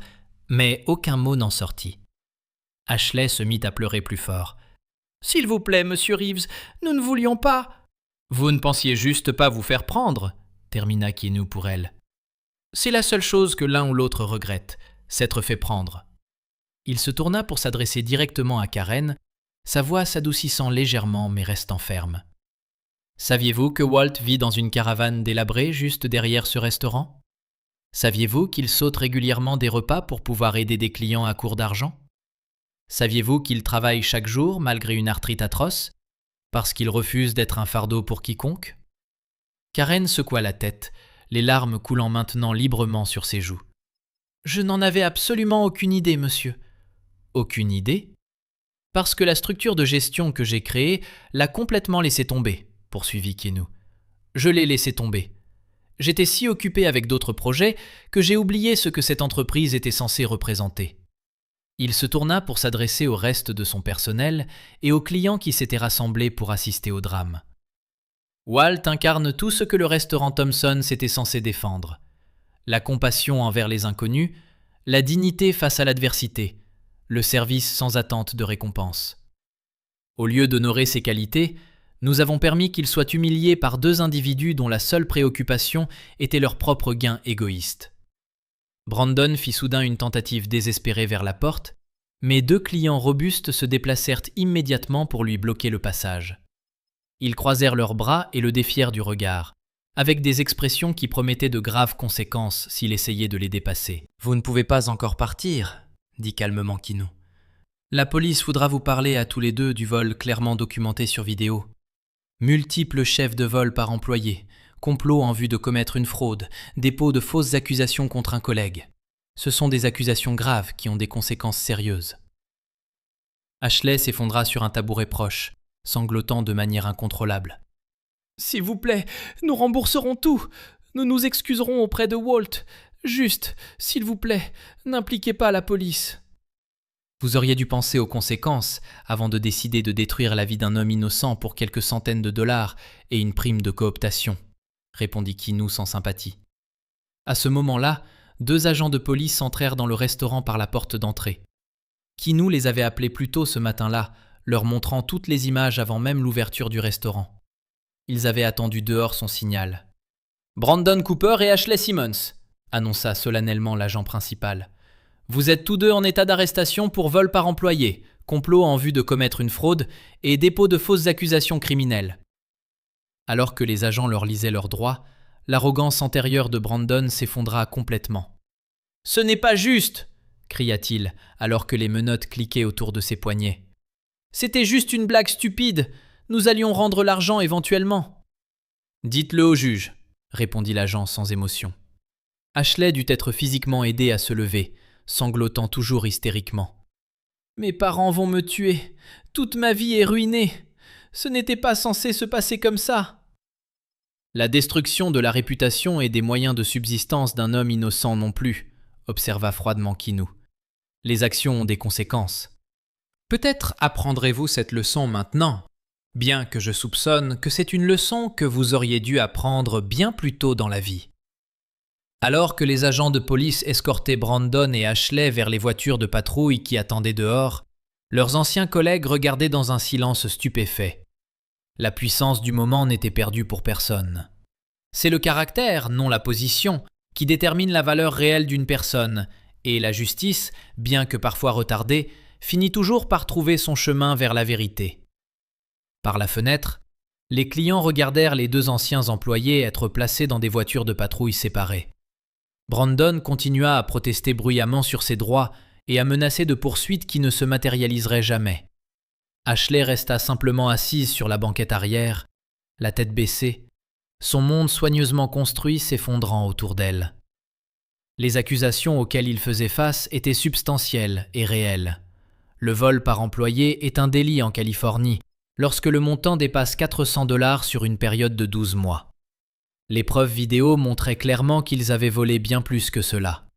mais aucun mot n'en sortit. Ashley se mit à pleurer plus fort. « S'il vous plaît, monsieur Reeves, nous ne voulions pas… » « Vous ne pensiez juste pas vous faire prendre », termina Keanu pour elle. « C'est la seule chose que l'un ou l'autre regrette, s'être fait prendre. » Il se tourna pour s'adresser directement à Karen, sa voix s'adoucissant légèrement mais restant ferme. « Saviez-vous que Walt vit dans une caravane délabrée juste derrière ce restaurant ? Saviez-vous qu'il saute régulièrement des repas pour pouvoir aider des clients à court d'argent ? Saviez-vous qu'il travaille chaque jour malgré une arthrite atroce ? Parce qu'il refuse d'être un fardeau pour quiconque ? » Karen secoua la tête, les larmes coulant maintenant librement sur ses joues. « Je n'en avais absolument aucune idée, monsieur. »« Aucune idée ? Parce que la structure de gestion que j'ai créée l'a complètement laissé tomber, poursuivit Keanu. Je l'ai laissé tomber. J'étais si occupé avec d'autres projets que j'ai oublié ce que cette entreprise était censée représenter. Il se tourna pour s'adresser au reste de son personnel et aux clients qui s'étaient rassemblés pour assister au drame. Walt incarne tout ce que le restaurant Thompson s'était censé défendre. La compassion envers les inconnus, la dignité face à l'adversité, le service sans attente de récompense. Au lieu d'honorer ces qualités, nous avons permis qu'ils soient humiliés par deux individus dont la seule préoccupation était leur propre gain égoïste. Brandon fit soudain une tentative désespérée vers la porte, mais deux clients robustes se déplacèrent immédiatement pour lui bloquer le passage. Ils croisèrent leurs bras et le défièrent du regard, avec des expressions qui promettaient de graves conséquences s'il essayait de les dépasser. « Vous ne pouvez pas encore partir », dit calmement Keanu. « La police voudra vous parler à tous les deux du vol clairement documenté sur vidéo. Multiples chefs de vol par employé, complot en vue de commettre une fraude, dépôt de fausses accusations contre un collègue. Ce sont des accusations graves qui ont des conséquences sérieuses. » Ashley s'effondra sur un tabouret proche, sanglotant de manière incontrôlable. « S'il vous plaît, nous rembourserons tout. Nous nous excuserons auprès de Walt. Juste, s'il vous plaît, n'impliquez pas la police. » Vous auriez dû penser aux conséquences avant de décider de détruire la vie d'un homme innocent pour quelques centaines de dollars et une prime de cooptation, répondit Keanu sans sympathie. À ce moment-là, deux agents de police entrèrent dans le restaurant par la porte d'entrée. Keanu les avait appelés plus tôt ce matin-là, leur montrant toutes les images avant même l'ouverture du restaurant. Ils avaient attendu dehors son signal. « Brandon Cooper et Ashley Simmons », annonça solennellement l'agent principal. « Vous êtes tous deux en état d'arrestation pour vol par employé, complot en vue de commettre une fraude et dépôt de fausses accusations criminelles. » Alors que les agents leur lisaient leurs droits, l'arrogance antérieure de Brandon s'effondra complètement. « Ce n'est pas juste !» cria-t-il, alors que les menottes cliquaient autour de ses poignets. « C'était juste une blague stupide. Nous allions rendre l'argent éventuellement. »« Dites-le au juge, » répondit l'agent sans émotion. Ashley dut être physiquement aidée à se lever, sanglotant toujours hystériquement. « Mes parents vont me tuer. Toute ma vie est ruinée. Ce n'était pas censé se passer comme ça. » La destruction de la réputation et des moyens de subsistance d'un homme innocent non plus, observa froidement Keanu. Les actions ont des conséquences. Peut-être apprendrez-vous cette leçon maintenant, bien que je soupçonne que c'est une leçon que vous auriez dû apprendre bien plus tôt dans la vie. Alors que les agents de police escortaient Brandon et Ashley vers les voitures de patrouille qui attendaient dehors, leurs anciens collègues regardaient dans un silence stupéfait. La puissance du moment n'était perdue pour personne. C'est le caractère, non la position, qui détermine la valeur réelle d'une personne, et la justice, bien que parfois retardée, finit toujours par trouver son chemin vers la vérité. Par la fenêtre, les clients regardèrent les deux anciens employés être placés dans des voitures de patrouille séparées. Brandon continua à protester bruyamment sur ses droits et à menacer de poursuites qui ne se matérialiseraient jamais. Ashley resta simplement assise sur la banquette arrière, la tête baissée, son monde soigneusement construit s'effondrant autour d'elle. Les accusations auxquelles il faisait face étaient substantielles et réelles. Le vol par employé est un délit en Californie, lorsque le montant dépasse 400 $ sur une période de 12 mois. Les preuves vidéo montraient clairement qu'ils avaient volé bien plus que cela.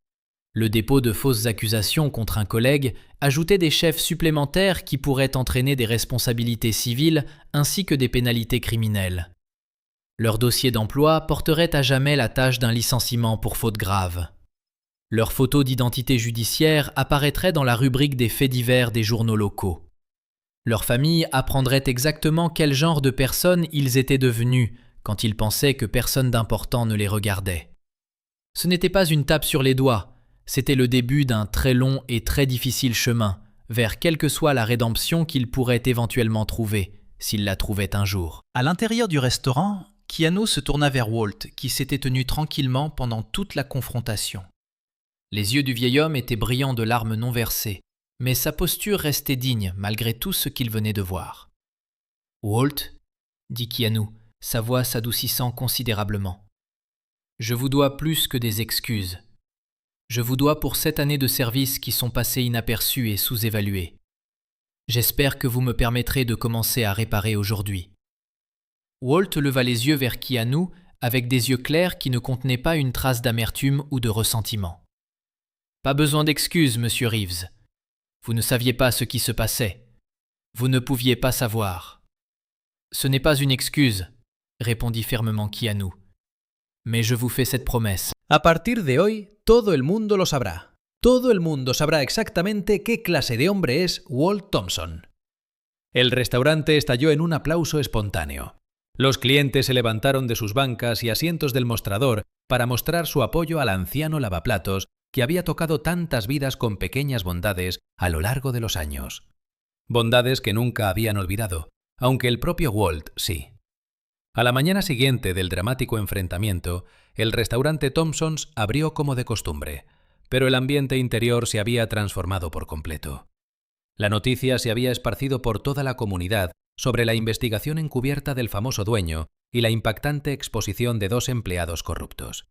Le dépôt de fausses accusations contre un collègue ajoutait des chefs supplémentaires qui pourraient entraîner des responsabilités civiles ainsi que des pénalités criminelles. Leur dossier d'emploi porterait à jamais la tâche d'un licenciement pour faute grave. Leur photo d'identité judiciaire apparaîtrait dans la rubrique des faits divers des journaux locaux. Leur famille apprendrait exactement quel genre de personnes ils étaient devenus quand ils pensaient que personne d'important ne les regardait. Ce n'était pas une tape sur les doigts, c'était le début d'un très long et très difficile chemin vers quelle que soit la rédemption qu'ils pourraient éventuellement trouver, s'ils la trouvaient un jour. À l'intérieur du restaurant, Keanu se tourna vers Walt, qui s'était tenu tranquillement pendant toute la confrontation. Les yeux du vieil homme étaient brillants de larmes non versées, mais sa posture restait digne malgré tout ce qu'il venait de voir. « Walt, » dit Keanu, sa voix s'adoucissant considérablement. « Je vous dois plus que des excuses. Je vous dois pour 7 années de service qui sont passées inaperçues et sous-évaluées. J'espère que vous me permettrez de commencer à réparer aujourd'hui. Walt leva les yeux vers Keanu avec des yeux clairs qui ne contenaient pas une trace d'amertume ou de ressentiment. Pas besoin d'excuses, monsieur Reeves. Vous ne saviez pas ce qui se passait. Vous ne pouviez pas savoir. Ce n'est pas une excuse, répondit fermement Keanu. Mais je vous fais cette promesse. A partir de hoy, todo el mundo lo sabrá. Todo el mundo sabrá exactamente qué clase de hombre es Walt Thompson. El restaurante estalló en un aplauso espontáneo. Los clientes se levantaron de sus bancas y asientos del mostrador para mostrar su apoyo al anciano lavaplatos que había tocado tantas vidas con pequeñas bondades a lo largo de los años. Bondades que nunca habían olvidado, aunque el propio Walt sí. A la mañana siguiente del dramático enfrentamiento, el restaurante Thompson's abrió como de costumbre, pero el ambiente interior se había transformado por completo. La noticia se había esparcido por toda la comunidad sobre la investigación encubierta del famoso dueño y la impactante exposición de 2 empleados corruptos.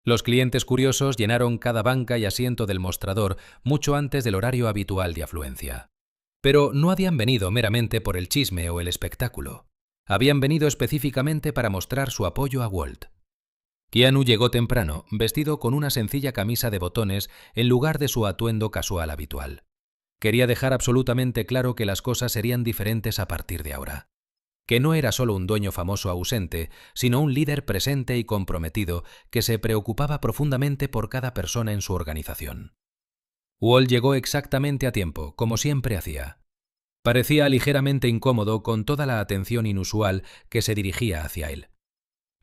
Los clientes curiosos llenaron cada banca y asiento del mostrador mucho antes del horario habitual de afluencia. Pero no habían venido meramente por el chisme o el espectáculo. Habían venido específicamente para mostrar su apoyo a Walt. Keanu llegó temprano, vestido con una sencilla camisa de botones en lugar de su atuendo casual habitual. Quería dejar absolutamente claro que las cosas serían diferentes a partir de ahora. Que no era solo un dueño famoso ausente, sino un líder presente y comprometido que se preocupaba profundamente por cada persona en su organización. Walt llegó exactamente a tiempo, como siempre hacía. Parecía ligeramente incómodo con toda la atención inusual que se dirigía hacia él.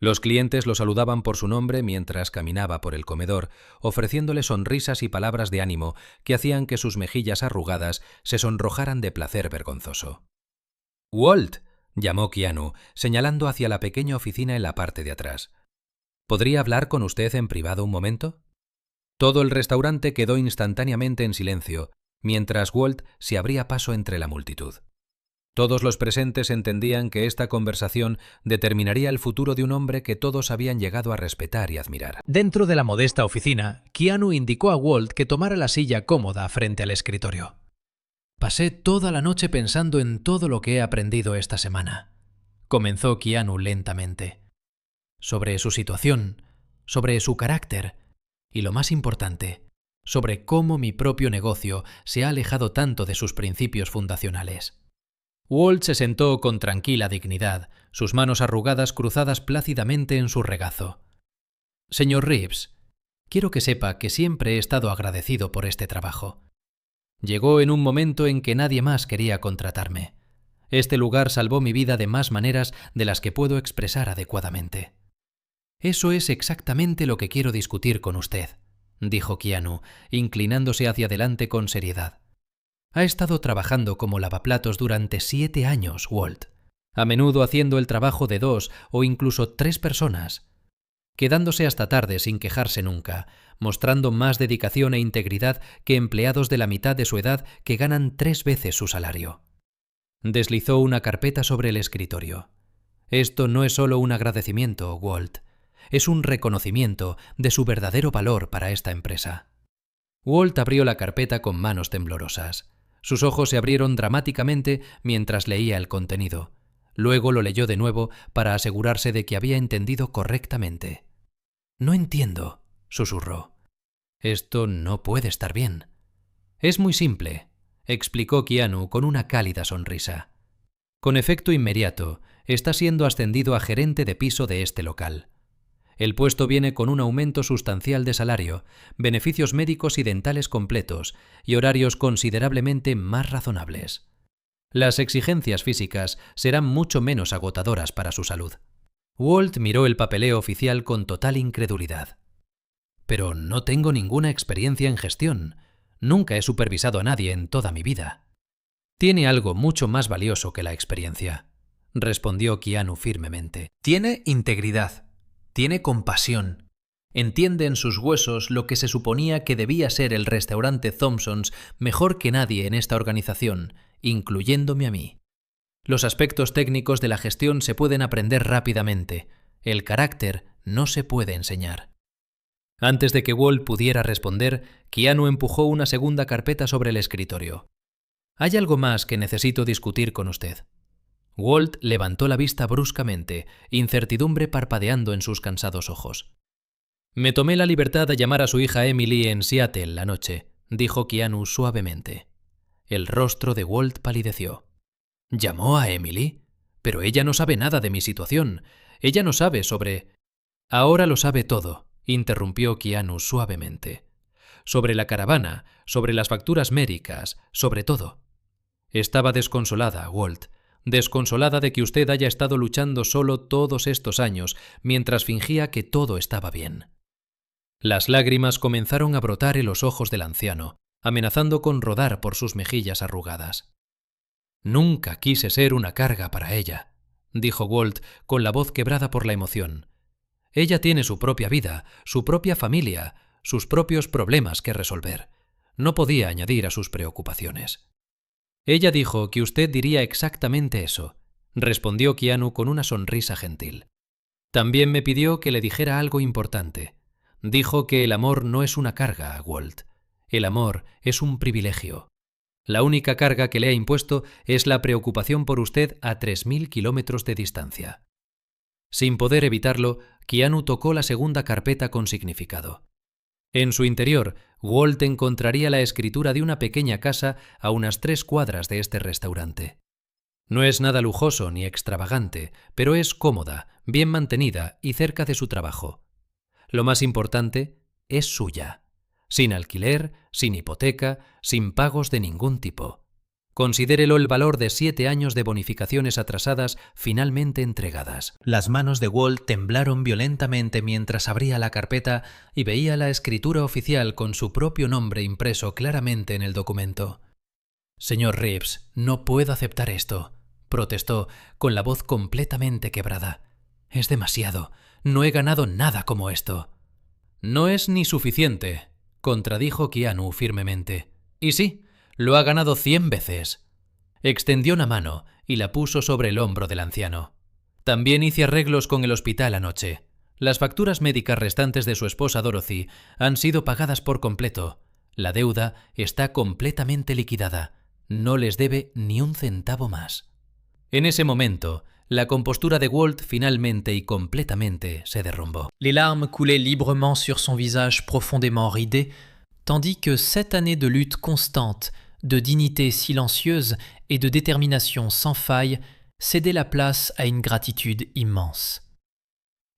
Los clientes lo saludaban por su nombre mientras caminaba por el comedor, ofreciéndole sonrisas y palabras de ánimo que hacían que sus mejillas arrugadas se sonrojaran de placer vergonzoso. «Walt», llamó Keanu, señalando hacia la pequeña oficina en la parte de atrás. «¿Podría hablar con usted en privado un momento?» Todo el restaurante quedó instantáneamente en silencio, mientras Walt se abría paso entre la multitud. Todos los presentes entendían que esta conversación determinaría el futuro de un hombre que todos habían llegado a respetar y admirar. Dentro de la modesta oficina, Keanu indicó a Walt que tomara la silla cómoda frente al escritorio. «Pasé toda la noche pensando en todo lo que he aprendido esta semana», comenzó Keanu lentamente. «Sobre su situación, sobre su carácter y, lo más importante, sobre cómo mi propio negocio se ha alejado tanto de sus principios fundacionales». Walt se sentó con tranquila dignidad, sus manos arrugadas cruzadas plácidamente en su regazo. «Señor Reeves, quiero que sepa que siempre he estado agradecido por este trabajo. Llegó en un momento en que nadie más quería contratarme. Este lugar salvó mi vida de más maneras de las que puedo expresar adecuadamente. Eso es exactamente lo que quiero discutir con usted», dijo Keanu, inclinándose hacia adelante con seriedad. «Ha estado trabajando como lavaplatos durante 7 años, Walt, a menudo haciendo el trabajo de 2 o incluso 3 personas, quedándose hasta tarde sin quejarse nunca, mostrando más dedicación e integridad que empleados de la mitad de su edad que ganan 3 veces su salario». Deslizó una carpeta sobre el escritorio. «Esto no es solo un agradecimiento, Walt, es un reconocimiento de su verdadero valor para esta empresa». Walt abrió la carpeta con manos temblorosas. Sus ojos se abrieron dramáticamente mientras leía el contenido. Luego lo leyó de nuevo para asegurarse de que había entendido correctamente. «No entiendo», susurró. «Esto no puede estar bien». «Es muy simple», explicó Keanu con una cálida sonrisa. «Con efecto inmediato, está siendo ascendido a gerente de piso de este local. El puesto viene con un aumento sustancial de salario, beneficios médicos y dentales completos y horarios considerablemente más razonables. Las exigencias físicas serán mucho menos agotadoras para su salud». Walt miró el papeleo oficial con total incredulidad. «Pero no tengo ninguna experiencia en gestión. Nunca he supervisado a nadie en toda mi vida». «Tiene algo mucho más valioso que la experiencia», respondió Keanu firmemente. «Tiene integridad. Tiene compasión. Entiende en sus huesos lo que se suponía que debía ser el restaurante Thompson's mejor que nadie en esta organización, incluyéndome a mí. Los aspectos técnicos de la gestión se pueden aprender rápidamente. El carácter no se puede enseñar». Antes de que Walt pudiera responder, Keanu empujó una segunda carpeta sobre el escritorio. Hay algo más que necesito discutir con usted. Walt levantó la vista bruscamente, incertidumbre parpadeando en sus cansados ojos. Me tomé la libertad de llamar a su hija Emily en Seattle la noche, dijo Keanu suavemente. El rostro de Walt palideció. ¿Llamó a Emily? Pero ella no sabe nada de mi situación. Ella no sabe sobre... Ahora lo sabe todo, interrumpió Keanu suavemente. Sobre la caravana, sobre las facturas médicas, sobre todo. Estaba desconsolada, Walt. Desconsolada de que usted haya estado luchando solo todos estos años, mientras fingía que todo estaba bien. Las lágrimas comenzaron a brotar en los ojos del anciano, amenazando con rodar por sus mejillas arrugadas. Nunca quise ser una carga para ella, dijo Walt con la voz quebrada por la emoción. Ella tiene su propia vida, su propia familia, sus propios problemas que resolver. No podía añadir a sus preocupaciones. Ella dijo que usted diría exactamente eso, respondió Keanu con una sonrisa gentil. También me pidió que le dijera algo importante. Dijo que el amor no es una carga, Walt. El amor es un privilegio. La única carga que le ha impuesto es la preocupación por usted a 3000 kilómetros de distancia. Sin poder evitarlo, Keanu tocó la segunda carpeta con significado. En su interior, Walt encontraría la escritura de una pequeña casa a unas 3 cuadras de este restaurante. No es nada lujoso ni extravagante, pero es cómoda, bien mantenida y cerca de su trabajo. Lo más importante, es suya. Sin alquiler, sin hipoteca, sin pagos de ningún tipo. Considérelo el valor de 7 años de bonificaciones atrasadas finalmente entregadas. Las manos de Walt temblaron violentamente mientras abría la carpeta y veía la escritura oficial con su propio nombre impreso claramente en el documento. Señor Reeves, no puedo aceptar esto, protestó con la voz completamente quebrada. Es demasiado. No he ganado nada como esto. No es ni suficiente, contradijo Keanu firmemente. Y sí, lo ha ganado 100 veces. Extendió una mano y la puso sobre el hombro del anciano. También hice arreglos con el hospital anoche. Las facturas médicas restantes de su esposa Dorothy han sido pagadas por completo. La deuda está completamente liquidada. No les debe ni un centavo más. En ese momento, la compostura de Walt finalmente y completamente se derrumbó. Les larmes coulaient librement sur son visage profondément ridé, tandis que 7 années de lutte constante, de dignité silencieuse et de détermination sans faille cédaient la place à une gratitude immense.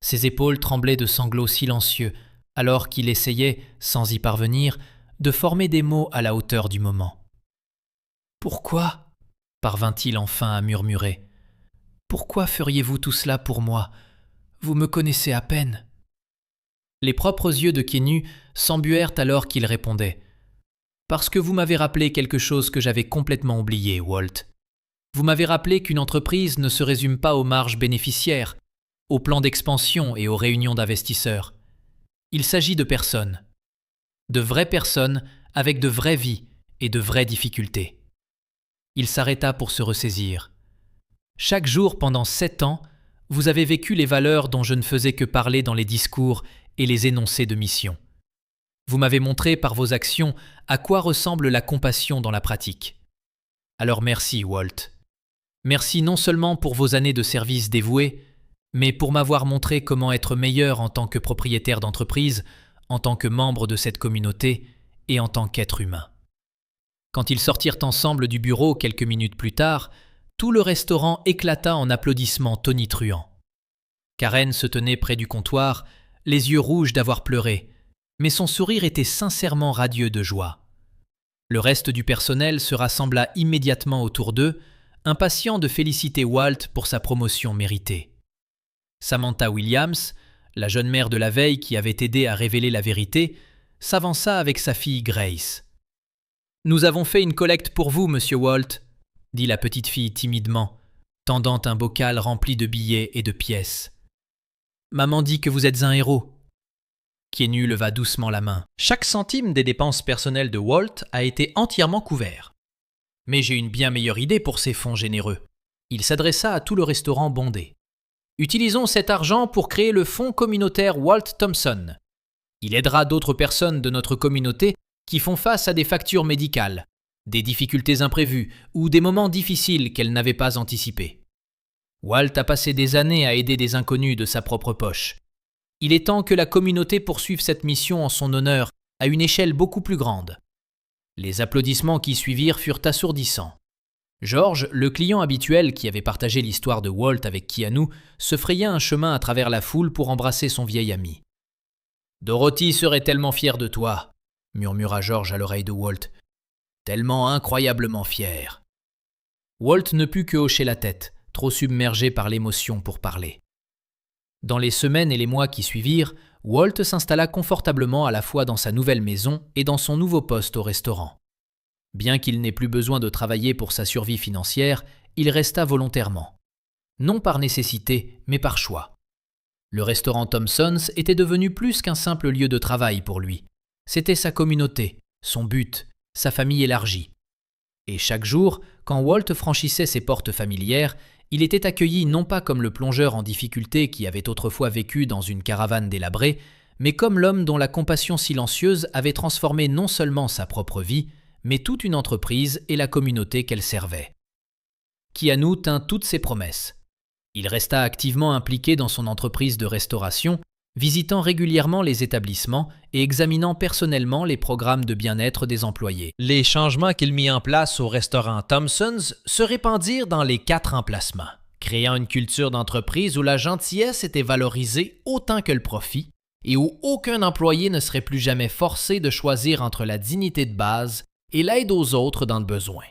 Ses épaules tremblaient de sanglots silencieux, alors qu'il essayait, sans y parvenir, de former des mots à la hauteur du moment. « Pourquoi ?» parvint-il enfin à murmurer. « Pourquoi feriez-vous tout cela pour moi? Vous me connaissez à peine. » Les propres yeux de Keanu s'embuèrent alors qu'il répondait. « Parce que vous m'avez rappelé quelque chose que j'avais complètement oublié, Walt. Vous m'avez rappelé qu'une entreprise ne se résume pas aux marges bénéficiaires, aux plans d'expansion et aux réunions d'investisseurs. Il s'agit de personnes. De vraies personnes avec de vraies vies et de vraies difficultés. » Il s'arrêta pour se ressaisir. « Chaque jour pendant 7 ans, vous avez vécu les valeurs dont je ne faisais que parler dans les discours et les énoncés de mission. Vous m'avez montré par vos actions à quoi ressemble la compassion dans la pratique. Alors merci, Walt. Merci non seulement pour vos années de service dévoué, mais pour m'avoir montré comment être meilleur en tant que propriétaire d'entreprise, en tant que membre de cette communauté et en tant qu'être humain. » Quand ils sortirent ensemble du bureau quelques minutes plus tard, tout le restaurant éclata en applaudissements tonitruants. Karen se tenait près du comptoir, les yeux rouges d'avoir pleuré, mais son sourire était sincèrement radieux de joie. Le reste du personnel se rassembla immédiatement autour d'eux, impatient de féliciter Walt pour sa promotion méritée. Samantha Williams, la jeune mère de la veille qui avait aidé à révéler la vérité, s'avança avec sa fille Grace. « Nous avons fait une collecte pour vous, monsieur Walt, » dit la petite fille timidement, tendant un bocal rempli de billets et de pièces. « Maman dit que vous êtes un héros. » Keanu leva doucement la main. « Chaque centime des dépenses personnelles de Walt a été entièrement couvert. Mais j'ai une bien meilleure idée pour ces fonds généreux. » Il s'adressa à tout le restaurant bondé. « Utilisons cet argent pour créer le fonds communautaire Walt Thompson. Il aidera d'autres personnes de notre communauté qui font face à des factures médicales, des difficultés imprévues ou des moments difficiles qu'elle n'avait pas anticipés. Walt a passé des années à aider des inconnus de sa propre poche. Il est temps que la communauté poursuive cette mission en son honneur à une échelle beaucoup plus grande. Les applaudissements qui suivirent furent assourdissants. George, le client habituel qui avait partagé l'histoire de Walt avec Keanu, se frayait un chemin à travers la foule pour embrasser son vieil ami. « Dorothy serait tellement fière de toi », murmura George à l'oreille de Walt. « Tellement incroyablement fière. » Walt ne put que hocher la tête, trop submergé par l'émotion pour parler. Dans les semaines et les mois qui suivirent, Walt s'installa confortablement à la fois dans sa nouvelle maison et dans son nouveau poste au restaurant. Bien qu'il n'ait plus besoin de travailler pour sa survie financière, il resta volontairement. Non par nécessité, mais par choix. Le restaurant Thompson's était devenu plus qu'un simple lieu de travail pour lui. C'était sa communauté, son but, sa famille élargie. Et chaque jour, quand Walt franchissait ses portes familières, il était accueilli non pas comme le plongeur en difficulté qui avait autrefois vécu dans une caravane délabrée, mais comme l'homme dont la compassion silencieuse avait transformé non seulement sa propre vie, mais toute une entreprise et la communauté qu'elle servait. Keanu tint toutes ses promesses. Il resta activement impliqué dans son entreprise de restauration, visitant régulièrement les établissements et examinant personnellement les programmes de bien-être des employés. Les changements qu'il mit en place au restaurant Thompson's se répandirent dans les 4 emplacements, créant une culture d'entreprise où la gentillesse était valorisée autant que le profit et où aucun employé ne serait plus jamais forcé de choisir entre la dignité de base et l'aide aux autres dans le besoin.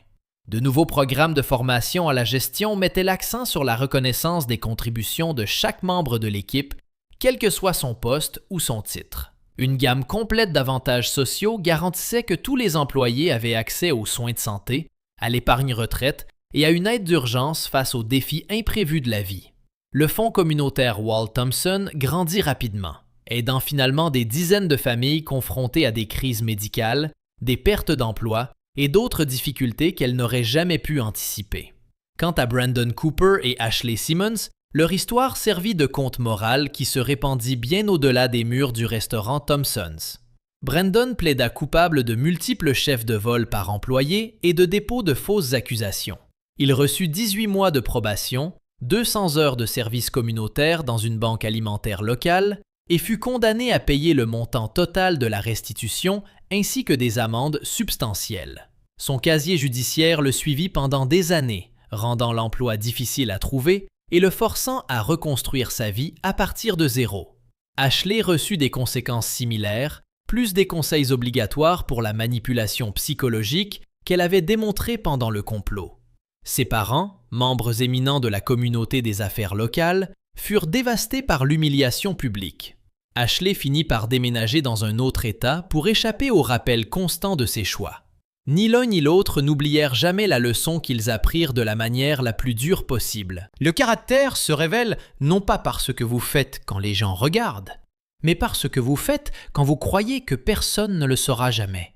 De nouveaux programmes de formation à la gestion mettaient l'accent sur la reconnaissance des contributions de chaque membre de l'équipe, quel que soit son poste ou son titre. Une gamme complète d'avantages sociaux garantissait que tous les employés avaient accès aux soins de santé, à l'épargne retraite et à une aide d'urgence face aux défis imprévus de la vie. Le fonds communautaire Walt Thompson grandit rapidement, aidant finalement des dizaines de familles confrontées à des crises médicales, des pertes d'emploi et d'autres difficultés qu'elles n'auraient jamais pu anticiper. Quant à Brandon Cooper et Ashley Simmons, leur histoire servit de conte moral qui se répandit bien au-delà des murs du restaurant Thompson's. Brandon plaida coupable de multiples chefs de vol par employé et de dépôt de fausses accusations. Il reçut 18 mois de probation, 200 heures de service communautaire dans une banque alimentaire locale et fut condamné à payer le montant total de la restitution ainsi que des amendes substantielles. Son casier judiciaire le suivit pendant des années, rendant l'emploi difficile à trouver et le forçant à reconstruire sa vie à partir de zéro. Ashley reçut des conséquences similaires, plus des conseils obligatoires pour la manipulation psychologique qu'elle avait démontré pendant le complot. Ses parents, membres éminents de la communauté des affaires locales, furent dévastés par l'humiliation publique. Ashley finit par déménager dans un autre État pour échapper au rappel constant de ses choix. Ni l'un ni l'autre n'oublièrent jamais la leçon qu'ils apprirent de la manière la plus dure possible. Le caractère se révèle non pas par ce que vous faites quand les gens regardent, mais par ce que vous faites quand vous croyez que personne ne le saura jamais.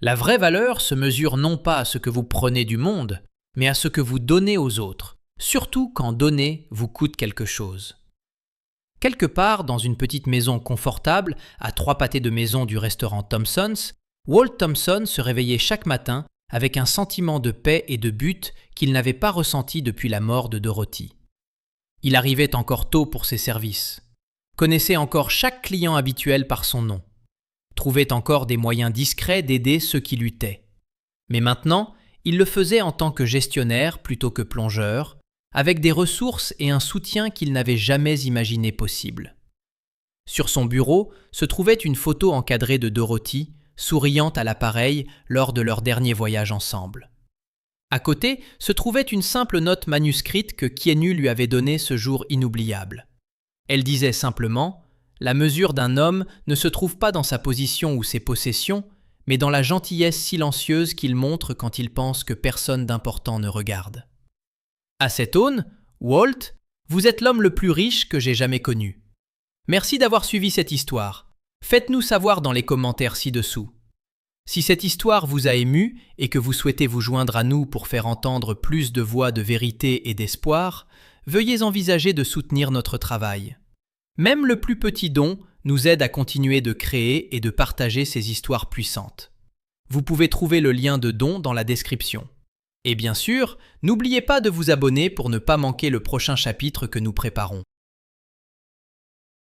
La vraie valeur se mesure non pas à ce que vous prenez du monde, mais à ce que vous donnez aux autres, surtout quand donner vous coûte quelque chose. Quelque part dans une petite maison confortable, à 3 pâtés de maison du restaurant Thompson's, Walt Thompson se réveillait chaque matin avec un sentiment de paix et de but qu'il n'avait pas ressenti depuis la mort de Dorothy. Il arrivait encore tôt pour ses services, connaissait encore chaque client habituel par son nom, trouvait encore des moyens discrets d'aider ceux qui luttaient. Mais maintenant, il le faisait en tant que gestionnaire plutôt que plongeur, avec des ressources et un soutien qu'il n'avait jamais imaginé possible. Sur son bureau se trouvait une photo encadrée de Dorothy, souriant à l'appareil lors de leur dernier voyage ensemble. À côté se trouvait une simple note manuscrite que Keanu lui avait donnée ce jour inoubliable. Elle disait simplement « La mesure d'un homme ne se trouve pas dans sa position ou ses possessions, mais dans la gentillesse silencieuse qu'il montre quand il pense que personne d'important ne regarde. » À cette aune, Walt, vous êtes l'homme le plus riche que j'ai jamais connu. Merci d'avoir suivi cette histoire. Faites-nous savoir dans les commentaires ci-dessous. Si cette histoire vous a ému et que vous souhaitez vous joindre à nous pour faire entendre plus de voix de vérité et d'espoir, veuillez envisager de soutenir notre travail. Même le plus petit don nous aide à continuer de créer et de partager ces histoires puissantes. Vous pouvez trouver le lien de don dans la description. Et bien sûr, n'oubliez pas de vous abonner pour ne pas manquer le prochain chapitre que nous préparons.